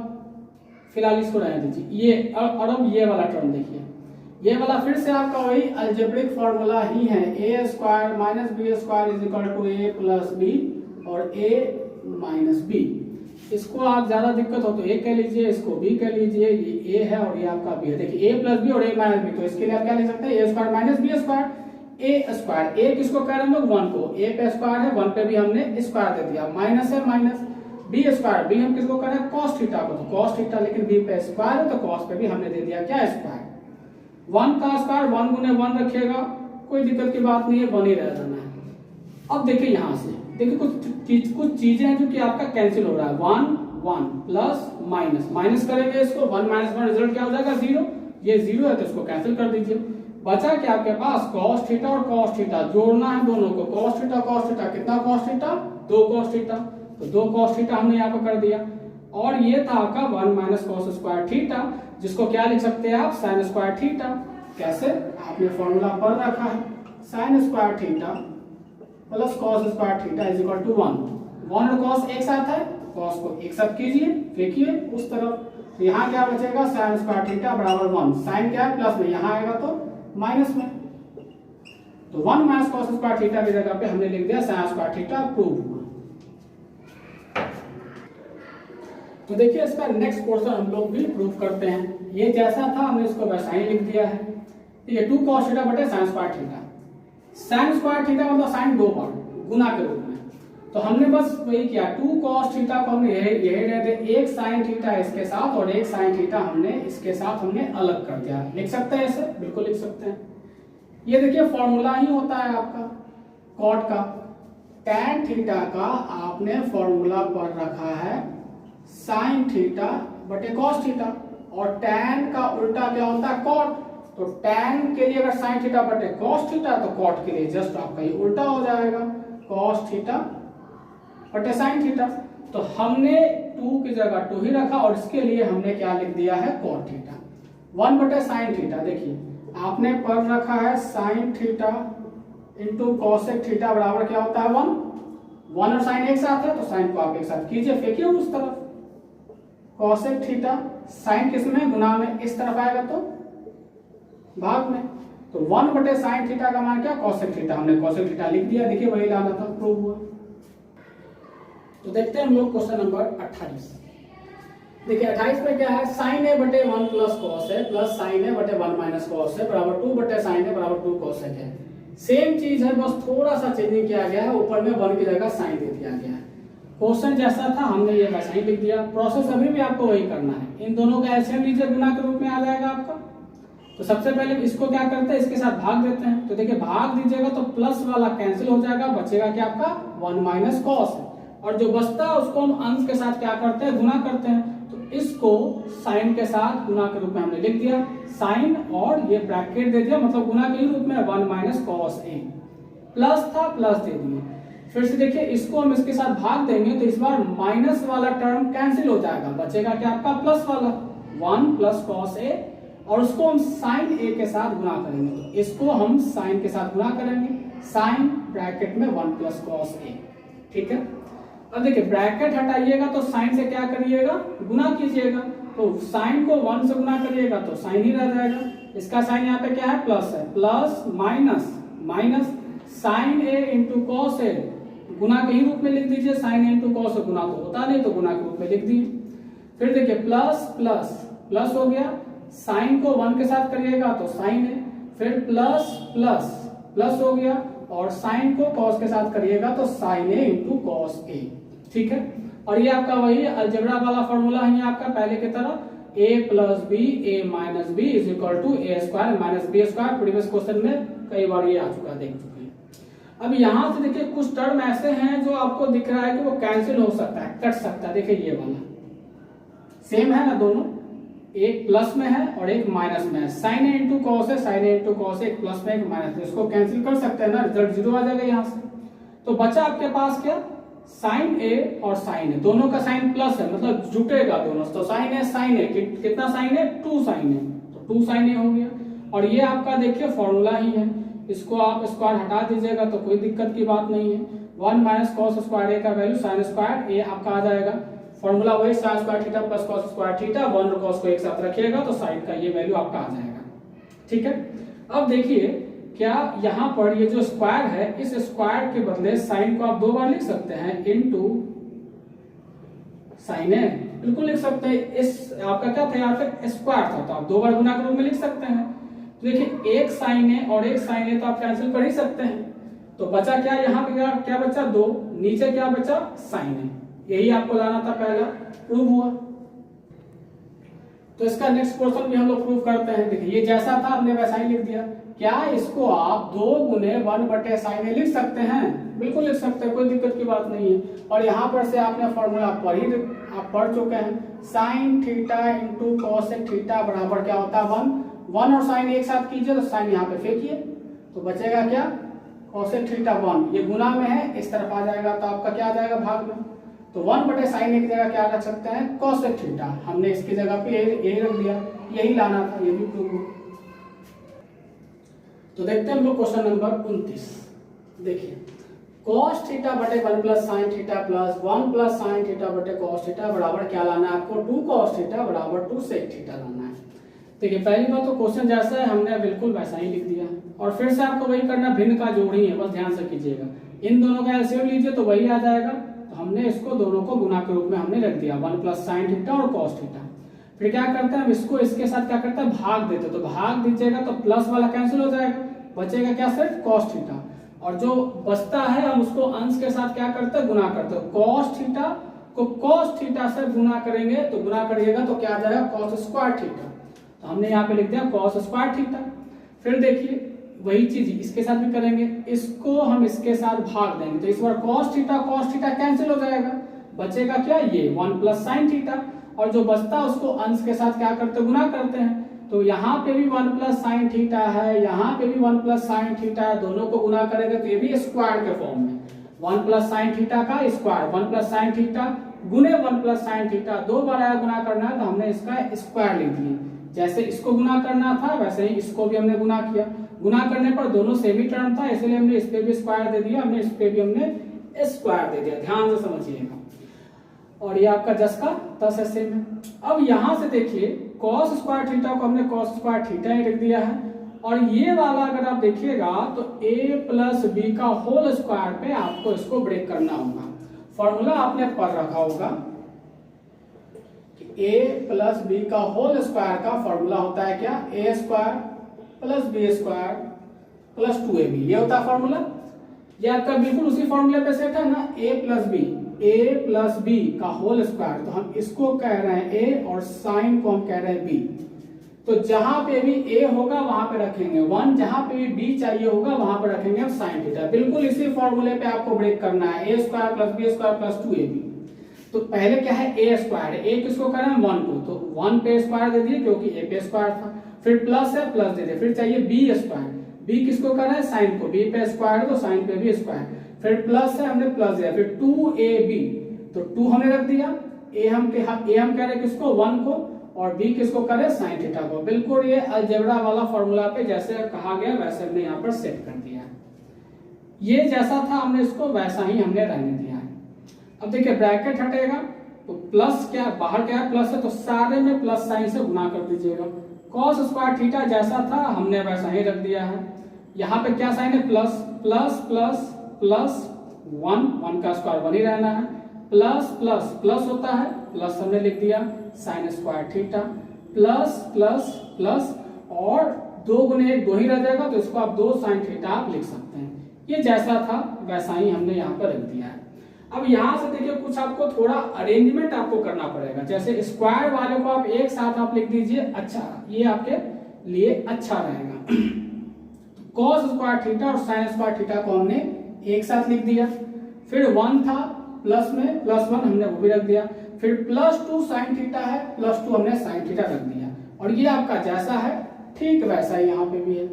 फिलहाल इसको रहने दीजिए, ये और अब ये वाला टर्म देखिए, ये वाला फिर से आपका वही अलजेब्रिक फॉर्मूला ही है, a² - b² = a + b और a - b। इसको आप ज्यादा दिक्कत हो तो a कह लीजिए, इसको b कह लीजिए, ये a है और ये आपका b है। देखिए a + b और a - b, तो इसके लिए आप क्या लिख सकते हैं a² - b², a किसको कह रहे हैं हम लोग 1 को, a पे स्क्वायर है 1 पे भी हमने स्क्वायर दे दिया, माइनस है माइनस, b², b हम किसको कह रहे हैं cos थीटा को, तो cos थीटा, लेकिन b पे स्क्वायर है तो cos पे भी हमने दे दिया क्या स्क्वायर, 1 का स्क्वायर 1 गुने 1 रखिएगा, कोई दिक्कत की बात नहीं है, 1 ही रह जाना है। अब देखिए यहां से देखिए कुछ चीजें हैं जो कि आपका कैंसिल हो रहा है, 1 प्लस माइनस करेंगे इसको, 1 - 1 रिजल्ट क्या हो जाएगा 0, ये 0 है तो इसको कैंसिल कर दीजिए, बचा क्या आपके पास cos थीटा और cos थीटा, जोड़ना है दोनों को, cos थीटा कितना cos थीटा 2 cos थीटा, तो 2 cos थीटा हमने यहाँ पे कर दिया, और ये था आपका 1 - cos स्क्वायर थीटा, जिसको क्या लिख सकते हैं आप sin स्क्वायर थीटा, कैसे आपने फॉर्मूला पढ़ रखा है, sin square theta plus cos square theta is equal to 1 और cos एक साथ है, cos को एक साथ कीजिए, फेंकिए उस तरफ, तो यहाँ क्या बचेगा sin स्क्वायर थीटा बराबर 1, sin क्या है प्लस में, यहाँ आएगा तो माइनस में, तो 1 - cos स्क्वायर थीटा की जगह पे हमने लिख दिया sin स्क्वायर थीटा, प्रूव हुआ। तो देखिए इसका नेक्स्ट पोर्शन हम लोग भी प्रूव करते हैं, ये जैसा था हमने इसको वैसा ही लिख दिया है, ये 2 cos थीटा बटे sin square theta, sin square theta मतलब sin 2 बार गुना के रूप में, तो हमने बस वही किया 2 cos थीटा को हमने यही रहते, एक sin थीटा इसके साथ और एक sin थीटा हमने इसके साथ हमने अलग कर दिया, लिख सकते हैं ऐसे, बिल्कुल लिख सकते हैं। ये देखिए फॉर्मूला ही होता है आपका cot का, tan थीटा का आपने फॉर्मूला पर रखा है sin थीटा बटे cos थीटा, और tan का उल्टा क्या होता है cot। तो tan के लिए अगर sin थीटा बटे cos थीटा तो cot के लिए जस्ट आपका ये उल्टा हो जाएगा, cos थीटा बटे sin थीटा। तो हमने 2 की जगह 2 ही रखा और इसके लिए हमने क्या लिख दिया है cot थीटा 1 बटे sin थीटा। देखिए आपने पर रखा है sin theta into cosec theta बराबर क्या होता है 1 और sin एक साथ है तो sin को आप एक साथ कीजिए, फेंकिए उस तरफ, cosec थीटा sin किस में गुना में, इस तरफ आएगा तो भाग में, तो 1 बटे sin थीटा का मान क्या cosec थीटा, हमने cosec थीटा लिख दिया। देखिए वही लाना था, प्रूव हुआ। तो देखते हैं हम लोग क्वेश्चन नंबर 28। देखिए 28 में क्या है, sin a बटे 1 plus cos a plus sin a बटे 1 माइनस cos a बराबर 2 बटे sin a बराबर 2 cosec है। सेम चीज है, बस थोड़ा सा चेंजिंग किया गया है, ऊपर में 1 की जगह sin दे दिया गया है। क्वेश्चन जैसा था हमने ये वैसा ही लिख दिया। प्रोसेस अभी भी आपको वही करना है, इन दोनों का एलसीएम लीजिए, गुना के रूप में आ जाएगा आपका। तो सबसे पहले इसको क्या करते हैं, इसके साथ भाग देते हैं। तो देखिए भाग दीजिएगा तो प्लस वाला कैंसिल हो जाएगा, बचेगा क्या आपका 1 माइनस cos, और जो बचता है उसको हम अंश के साथ क्या करते हैं गुना करते हैं। तो इसको साइन के साथ गुना के रूप में हमने लिख दिया, साइन और ये ब्रैकेट दे दिया, मतलब गुना के ही रूप में 1 माइनस cos a, प्लस था प्लस दे दिए। फिर से देखिए इसको हम इसके साथ भाग देंगे तो इस बार माइनस वाला टर्म कैंसिल हो जाएगा, बचेगा क्या आपका प्लस वाला 1 प्लस cos a, और उसको हम साइन a के साथ गुना करेंगे। तो इसको हम साइन के साथ गुना करेंगे, साइन ब्रैकेट में 1 प्लस cos a, ठीक है। अब देखिए ब्रैकेट हटाइएगा तो साइन से क्या करिएगा गुना कीजिएगा, तो साइन को 1 से गुना करिएगा तो साइन ही रह जाएगा। इसका साइन यहाँ पे क्या है प्लस है, plus minus minus sine a into cos a, गुना के ही रूप में लिख दीजिए, sine a into cos a, गुना तो होता नहीं तो गुना के रूप में लिख दिए। फिर देखिए प्लस प्लस प्लस हो गया, साइन को 1 के साथ करिएगा तो साइन है, फिर प्लस प्लस प्लस हो गया, और साइन को कॉस के साथ करिएगा तो sine a into cos a, ठीक है। और ये आपका वही अलजेब्रा वाला फॉर्मूला है आपका पहले की तरह, a plus B A minus B is equal to A square minus B square. Previous question में कई बार ये आ चुका, देख चुके हैं। अब यहाँ से देखिए कुछ टर्म ऐसे हैं जो आपको दिख रहा है कि वो कैंसिल हो सकता है, कट सकता है। देखिए ये वाला सेम है ना, दोनों एक प्लस में है और एक माइनस में है, साइन ए इंटू कॉस है, साइन ए इंटू कॉस एक प्लस में एक माइनस में, इसको कैंसिल कर सकते हैं ना, रिजल्ट 0 आ जाएगा यहाँ से। तो बचा आपके पास क्या साइन ए और साइन ए, दोनों का साइन प्लस है मतलब जुटेगा दोनों, तो साइन ए साइन ए, कितना साइन है 2 साइन ए, तो 2 साइन ए हो गया। और ये आपका देखिए फॉर्मूला ही है, इसको आप स्क्वायर हटा दीजिएगा तो कोई दिक्कत की बात नहीं है। 1 माइनस कॉस स्क्वायर ए का वैल्यू साइन स्क्वायर ए आपका आ जाएगा, फॉर्मूला वही sign square theta plus cos square theta, 1 और cos को एक साथ रखिएगा तो साइन का ये वैल्यू आपका आ जाएगा, ठीक है। अब देखिए क्या यहाँ पर ये जो स्क्वायर है, इस स्क्वायर के बदले साइन को आप 2 बार लिख सकते हैं, इनटू साइन है, बिल्कुल लिख सकते हैं। इस आपका क्या था यहाँ पे स्क्वायर था तो आप 2 बार गुना के रूप में लिख सकते हैं। तो देखिए एक साइन है और एक साइन है तो आप कैंसिल कर ही सकते हैं, तो बचा क्या यहाँ पे क्या बचा 2, नीचे क्या बचा साइन है, यही आपको लाना था पहला, प्रूव हुआ। तो इसका नेक्स्ट क्वेश्चन भी हम लोग प्रूव करते हैं। देखिए ये जैसा था हमने वैसा ही लिख दिया। क्या इसको आप 2 गुने 1 बटे साइन ए लिख सकते हैं, बिल्कुल लिख सकते हैं, कोई दिक्कत की बात नहीं है। और यहाँ पर से आपने फॉर्मूला आप पढ़ चुके हैं, sign theta into cosec theta बराबर क्या होता है 1 और साइन एक साथ कीजिए तो साइन यहाँ पे फेंकिए तो बचेगा क्या कॉसेक थीटा 1, ये गुना में है इस तरफ आ जाएगा तो आपका क्या आ जाएगा भाग में, तो 1 बटे साइन ए की जगह क्या रख सकते हैं कॉसेक थीटा, हमने इसकी जगह पे यही रख दिया, यही लाना था, ये भी प्रूव हुआ। तो देखते हैं हम लोग क्वेश्चन नंबर 29। देखिए cos थीटा बटे 1 plus sine theta plus 1 plus sine theta बटे cos थीटा बराबर क्या लाना है आपको 2 cos थीटा बराबर 2 sec थीटा लाना है। देखिए पहली बात तो क्वेश्चन जैसा है हमने बिल्कुल वैसा ही लिख दिया, और फिर से आपको वही करना, भिन्न का जोड़ी है, बस ध्यान से कीजिएगा। इन दोनों का एलसीएम लीजिए तो वही आ जाएगा, तो हमने इसको दोनों को गुना के रूप में हमने रख दिया 1 प्लस साइन थीटा और cos थीटा। फिर क्या करते हैं हम इसको इसके साथ क्या करते हैं भाग देते, तो भाग दीजिएगा तो प्लस वाला कैंसिल हो जाएगा, बचेगा क्या सिर्फ cos थीटा, और जो बचता है हम उसको अंश के साथ क्या करते हैं गुना करते हैं, cos थीटा को cos थीटा से गुना करेंगे तो गुना करिएगा तो क्या आ जाएगा cos स्क्वायर थीटा, तो हमने यहाँ पे लिख दिया cos स्क्वायर थीटा। फिर देखिए वही चीज इसके साथ भी करेंगे, इसको हम इसके साथ भाग देंगे तो इस बार cos थीटा कैंसिल हो जाएगा, बचेगा क्या ये 1 प्लस साइन थीटा, और जो बचता है उसको अंश के साथ क्या करते गुना करते हैं। तो यहाँ पे भी 1 प्लस साइन थीटा है, यहाँ पे भी 1 प्लस साइन थीटा है, दोनों को गुना करेंगे तो ये भी स्क्वायर के फॉर्म में 1 प्लस साइन थीटा का स्क्वायर, 1 प्लस साइन थीटा गुने 1 प्लस साइन थीटा, दो बार आया गुना करना है तो हमने इसका स्क्वायर लिख दिया। जैसे इसको गुना करना था वैसे ही इसको भी हमने गुना किया, गुना करने पर दोनों सेम ही टर्म था इसलिए हमने इस पे भी स्क्वायर दे दिया, हमने इस पे भी हमने स्क्वायर दे दिया, ध्यान से समझिएगा। और ये आपका 10 का 10 ऐसे में। अब यहां से देखिए cos स्क्वायर थीटा को हमने cos स्क्वायर थीटा ही रख दिया है, और ये वाला अगर आप देखिएगा तो a प्लस बी का होल स्क्वायर पे आपको इसको ब्रेक करना होगा। फॉर्मूला आपने पढ़ रखा होगा कि a प्लस बी का होल स्क्वायर का फॉर्मूला होता है क्या, a square plus B square plus 2ab, ये होता है फॉर्मूला। ये आपका बिल्कुल उसी फॉर्मूले पे सेट है ना, a प्लस बी का होल स्क्वायर, तो हम इसको कह रहे हैं a और साइन को हम कह रहे हैं b। तो जहां पे भी a होगा वहां पे रखेंगे 1, जहां पे भी b चाहिए होगा वहां पे रखेंगे हम साइन थीटा। बिल्कुल इसी फॉर्मूले पे आपको ब्रेक करना है, a square plus B square plus 2ab। तो पहले क्या है a स्क्वायर है, a किसको कर रहे हैं 1 को, तो 1 पे स्क्वायर दे दिए क्योंकि a पे स्क्वायर था, फिर प्लस है प्लस दे दिए, फिर चाहिए b स्क्वायर, b किसको कर रहे हैं साइन को, b पे स्क्वायर तो साइन पे भी स्क्वायर, फिर प्लस है हमने प्लस दिया, फिर 2ab, तो 2 हमने रख दिया, a हम कह रहे किसको 1 को, और b किसको करे साइन थीटा को। बिल्कुल ये अलजेब्रा वाला फॉर्मूला पे जैसे कहा गया वैसे हमने यहाँ पर सेट कर दिया है। ये जैसा था हमने इसको वैसा ही हमने रहने दिया है। अब देखिए ब्रैकेट हटेगा तो प्लस क्या बाहर क्या है प्लस है, तो सारे में प्लस साइन से गुना कर दीजिएगा। cos स्क्वायर थीटा जैसा था हमने वैसा ही रख दिया है। यहाँ पे क्या साइन है प्लस प्लस प्लस प्लस 1 का स्क्वायर 1 ही रहना है, प्लस प्लस प्लस होता है प्लस हमने लिख दिया sign square theta, plus plus plus और 2 गुने 1 2 ही रह जाएगा, तो इसको आप 2 साइन थीटा आप लिख सकते हैं। ये जैसा था वैसा ही हमने यहाँ पर रख दिया है। अब यहाँ से देखिए कुछ आपको थोड़ा अरेंजमेंट आपको करना पड़ेगा, जैसे स्क्वायर वाले को आप एक साथ आप लिख दीजिए, अच्छा ये आपके लिए अच्छा रहेगा। cos स्क्वायर थीटा और साइन स्क्वायर थीटा को हमने एक साथ लिख दिया, फिर 1 था प्लस में प्लस 1 हमने वो भी रख दिया, फिर प्लस 2 साइन थीटा है प्लस 2 हमने साइन थीटा रख दिया, और ये आपका जैसा है ठीक वैसा ही यहाँ पे भी है।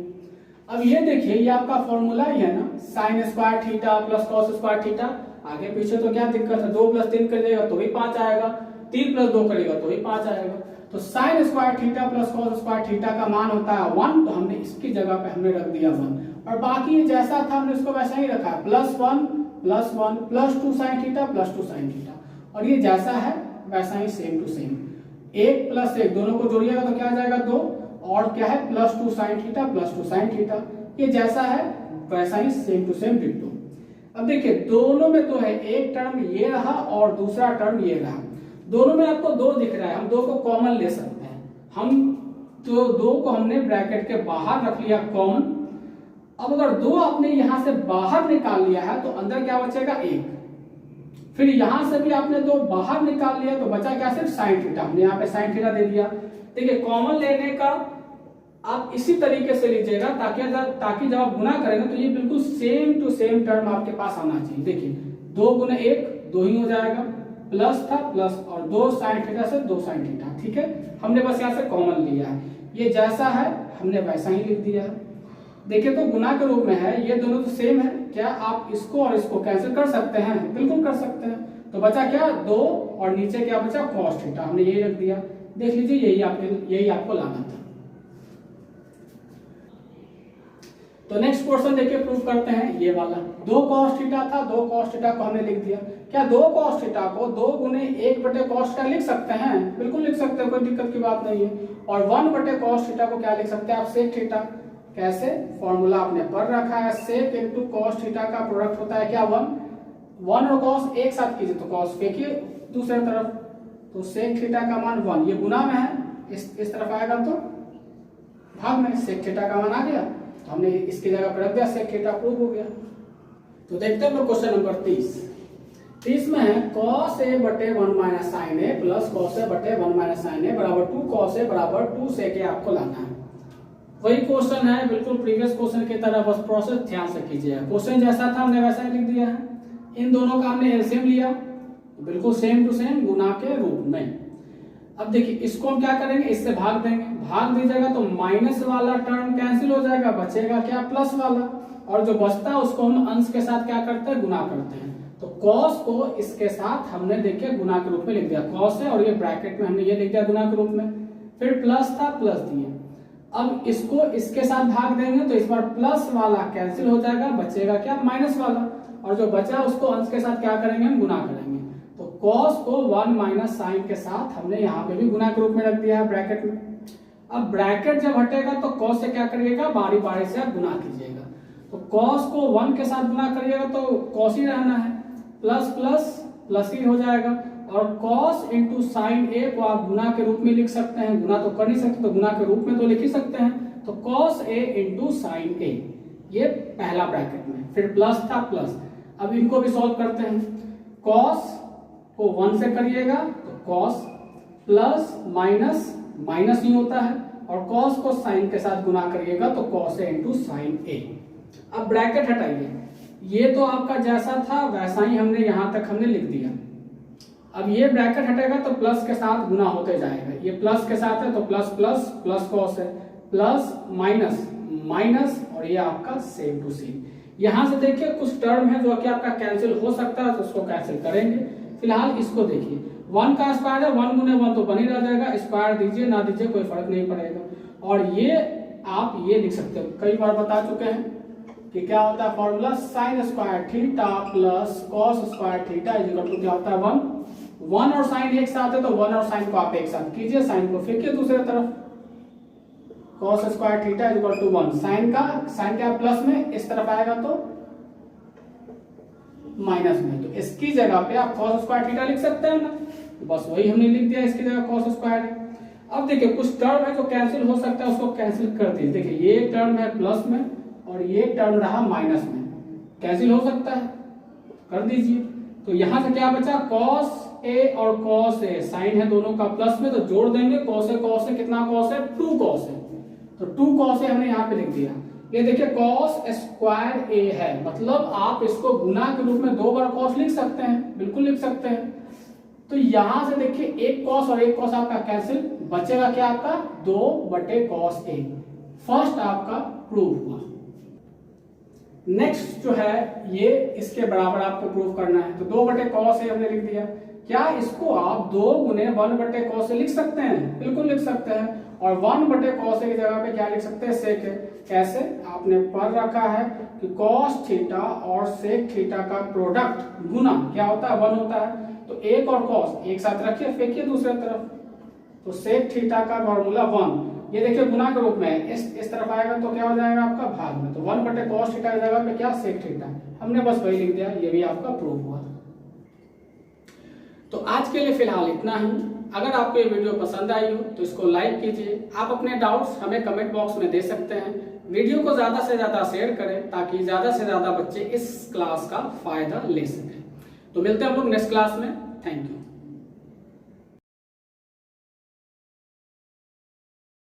अब ये देखिए ये आपका फॉर्मूला ही है ना, sign square theta plus cos square theta, आगे पीछे तो क्या दिक्कत है, 2 प्लस 3 करिएगा तो भी 5 आएगा, 3 प्लस 2 करिएगा तो भी 5 आएगा। तो sine square theta plus cos square theta का मान होता है 1, तो हमने इसकी जगह पे हमने रख दिया 1, और बाकी जैसा था हमने इसको वैसा ही रखा, plus 1 plus 2 sine theta plus 2 sine theta, और ये जैसा है वैसा ही सेम टू सेम, 1 प्लस 1 दोनों को जोड़िएगा तो क्या आ जाएगा 2, और क्या है plus 2 sine theta plus 2 sine theta, ये जैसा है वैसा ही सेम टू सेम डिट्टो। अब देखिए दोनों में 2 है, एक टर्म ये रहा और दूसरा टर्म ये रहा, दोनों में आपको 2 दिख रहा है, हम 2 को कॉमन ले सकते हैं, हम तो 2 को हमने ब्रैकेट के बाहर रख लिया कॉमन। अब अगर 2 आपने यहां से बाहर निकाल लिया है तो अंदर क्या बचेगा 1, फिर यहां से भी आपने 2 बाहर निकाल लिया तो बचा क्या सिर्फ साइन थीटा, हमने यहाँ पे साइन थीटा दे दिया। देखिए कॉमन लेने का आप इसी तरीके से लीजिएगा ताकि जब आप गुना करेंगे तो ये बिल्कुल सेम टू सेम टर्म आपके पास आना चाहिए। देखिए 2 गुने 1 2 ही हो जाएगा, प्लस था प्लस और 2 साइन थीटा से 2 साइन थीटा, ठीक है, हमने बस यहाँ से कॉमन लिया है, ये जैसा है हमने वैसा ही लिख दिया है। देखिए तो गुना के रूप में है, ये दोनों तो सेम है, क्या आप इसको और इसको कैंसिल कर सकते हैं, बिल्कुल कर सकते हैं। तो बचा क्या 2 और नीचे क्या बचा cos थीटा, हमने यही रख दिया। देख लीजिए यही आपको लाना था। तो नेक्स्ट क्वेश्चन देखिए प्रूव करते हैं, ये वाला 2 cos थीटा था, 2 cos थीटा को हमने लिख दिया। क्या 2 cos थीटा को 2 गुने 1 बटे cos थीटा लिख सकते हैं, बिल्कुल लिख सकते हैं, कोई दिक्कत की बात नहीं है। और 1 बटे cos थीटा को क्या लिख सकते हैं आप sec थीटा, कैसे फॉर्मूला आपने पढ़ रखा है, sec इनटू cos थीटा का प्रोडक्ट होता है क्या 1 और cos एक साथ कीजिए तो cos फेंकिए दूसरे तरफ, तो sec थीटा का मान 1, ये गुना में है, इस तरफ आएगा तो भाग में, sec थीटा का मान आ गया तो हमने इसकी जगह पर रख दिया, sec थीटा प्रूव हो गया। तो देखते हैं क्वेश्चन नंबर 30 में है cos a बटे 1 minus sine a plus cos a बटे 1 माइनस साइन a बराबर 2 cos a बराबर 2 sec a आपको लाना है। वही क्वेश्चन है बिल्कुल प्रीवियस क्वेश्चन की तरह, बस प्रोसेस ध्यान से कीजिएगा। क्वेश्चन जैसा था हमने वैसा ही लिख दिया है। इन दोनों का हमने एलसीएम लिया, बिल्कुल सेम टू सेम गुना के रूप में। अब देखिए इसको हम क्या करेंगे, इससे भाग देंगे, भाग दीजिएगा तो माइनस वाला टर्म कैंसिल हो जाएगा, बचेगा क्या प्लस वाला, और जो बचता है उसको हम अंश के साथ क्या करते हैं, गुना करते हैं। तो cos को इसके साथ हमने देखिए गुना के रूप में लिख दिया, cos है और ये ब्रैकेट में हमने ये लिख दिया गुना के रूप में, फिर प्लस था प्लस दिए। अब इसको इसके साथ भाग देंगे तो इस बार प्लस वाला कैंसिल हो जाएगा, बचेगा क्या माइनस वाला, और जो बचा उसको अंश के साथ क्या करेंगे, हम गुना करेंगे। तो cos को 1 माइनस साइन के साथ हमने यहाँ पे भी गुना के रूप में रख दिया है ब्रैकेट में। अब ब्रैकेट जब हटेगा तो cos से क्या करिएगा, बारी बारी से आप गुना कीजिएगा। तो cos को 1 के साथ गुना करिएगा तो cos ही रहना है, प्लस प्लस प्लस ही हो जाएगा, और cos इंटू साइन ए को आप गुना के रूप में लिख सकते हैं, गुना तो कर नहीं सकते तो गुना के रूप में तो लिख ही सकते हैं। तो cos a इंटू साइन ए, ये पहला ब्रैकेट में, फिर प्लस था प्लस। अब इनको भी सॉल्व करते हैं, cos को 1 से करिएगा तो cos प्लस माइनस माइनस ही होता है, और cos को साइन के साथ गुना करिएगा तो cos a इंटू साइन ए। अब ब्रैकेट हटाइए, ये तो आपका जैसा था वैसा ही हमने यहां तक हमने लिख दिया। अब ये ब्रैकेट हटेगा तो प्लस के साथ गुना होते जाएगा, ये प्लस के साथ है तो प्लस प्लस प्लस cos है, प्लस माइनस माइनस, और ये आपका सेम टू सेम। यहां से देखिए कुछ टर्म है जो कि आपका कैंसिल हो सकता है तो उसको कैंसिल करेंगे। फिलहाल इसको देखिए, 1 का स्क्वायर है, 1 गुने 1 तो बन ही रह जाएगा, स्क्वायर दीजिए ना दीजिए कोई फर्क नहीं पड़ेगा। और ये आप ये लिख सकते हो, कई बार बता चुके हैं कि क्या होता है formula, sine square theta plus cos square theta is equal to क्या होता है 1। 1 और साइन एक साथ है तो 1 और साइन को आप एक साथ कीजिए, साइन को फेंकिए दूसरे तरफ, cos square theta is equal to 1। Sine क्या प्लस में, इस तरफ आएगा तो माइनस में, तो इसकी जगह पे आप cos स्क्वायर थीटा लिख सकते हैं ना, बस वही हमने लिख दिया, इसकी जगह cos स्क्वायर है। अब देखिए कुछ टर्म है जो कैंसिल हो सकता है, उसको कैंसिल कर दीजिए। देखिए ये टर्म है प्लस में और ये टर्म रहा माइनस में, कैंसिल हो सकता है, कर दीजिए। तो यहां से क्या बचा, cos a और cos a, साइन है दोनों का प्लस में तो जोड़ देंगे, cos a कितना cos है, 2 cos a, तो 2 cos a हमने यहाँ पे लिख दिया। ये देखिए cos स्क्वायर a है, मतलब आप इसको गुना के रूप में 2 बार cos लिख सकते हैं, बिल्कुल लिख सकते हैं। तो यहां से देखिए एक cos और एक cos आपका कैंसिल, बचेगा क्या आपका 2/cos a। फर्स्ट आपका प्रूव हुआ। नेक्स्ट जो है ये इसके बराबर आपको प्रूव करना है, तो 2/cos a हमने लिख दिया। क्या इसको आप 2 गुने 1/cos a लिख सकते हैं, बिल्कुल लिख सकते हैं, और 1/cos a की जगह पे क्या लिख सकते हैं, sec a। कैसे, आपने पढ़ रखा है कि cos थीटा और sec थीटा का प्रोडक्ट गुना क्या होता है, 1 होता है। तो एक और cos एक साथ रखिए, फेंकिए दूसरे तरफ, तो sec थीटा का फॉर्मूला 1, ये देखिए गुना के रूप में है, इस तरफ आएगा तो क्या हो जाएगा आपका भाग में, तो 1/cos थीटा की जगह पे क्या sec थीटा, हमने बस वही लिख दिया, ये भी आपका प्रूव हुआ। तो आज के लिए फिलहाल इतना ही। अगर आपको ये वीडियो पसंद आई हो तो इसको लाइक कीजिए, आप अपने डाउट्स हमें कमेंट बॉक्स में दे सकते हैं, वीडियो को ज्यादा से ज्यादा शेयर करें ताकि ज्यादा से ज्यादा बच्चे इस क्लास का फायदा ले सकें। तो मिलते हैं हम लोग नेक्स्ट क्लास में, थैंक यू।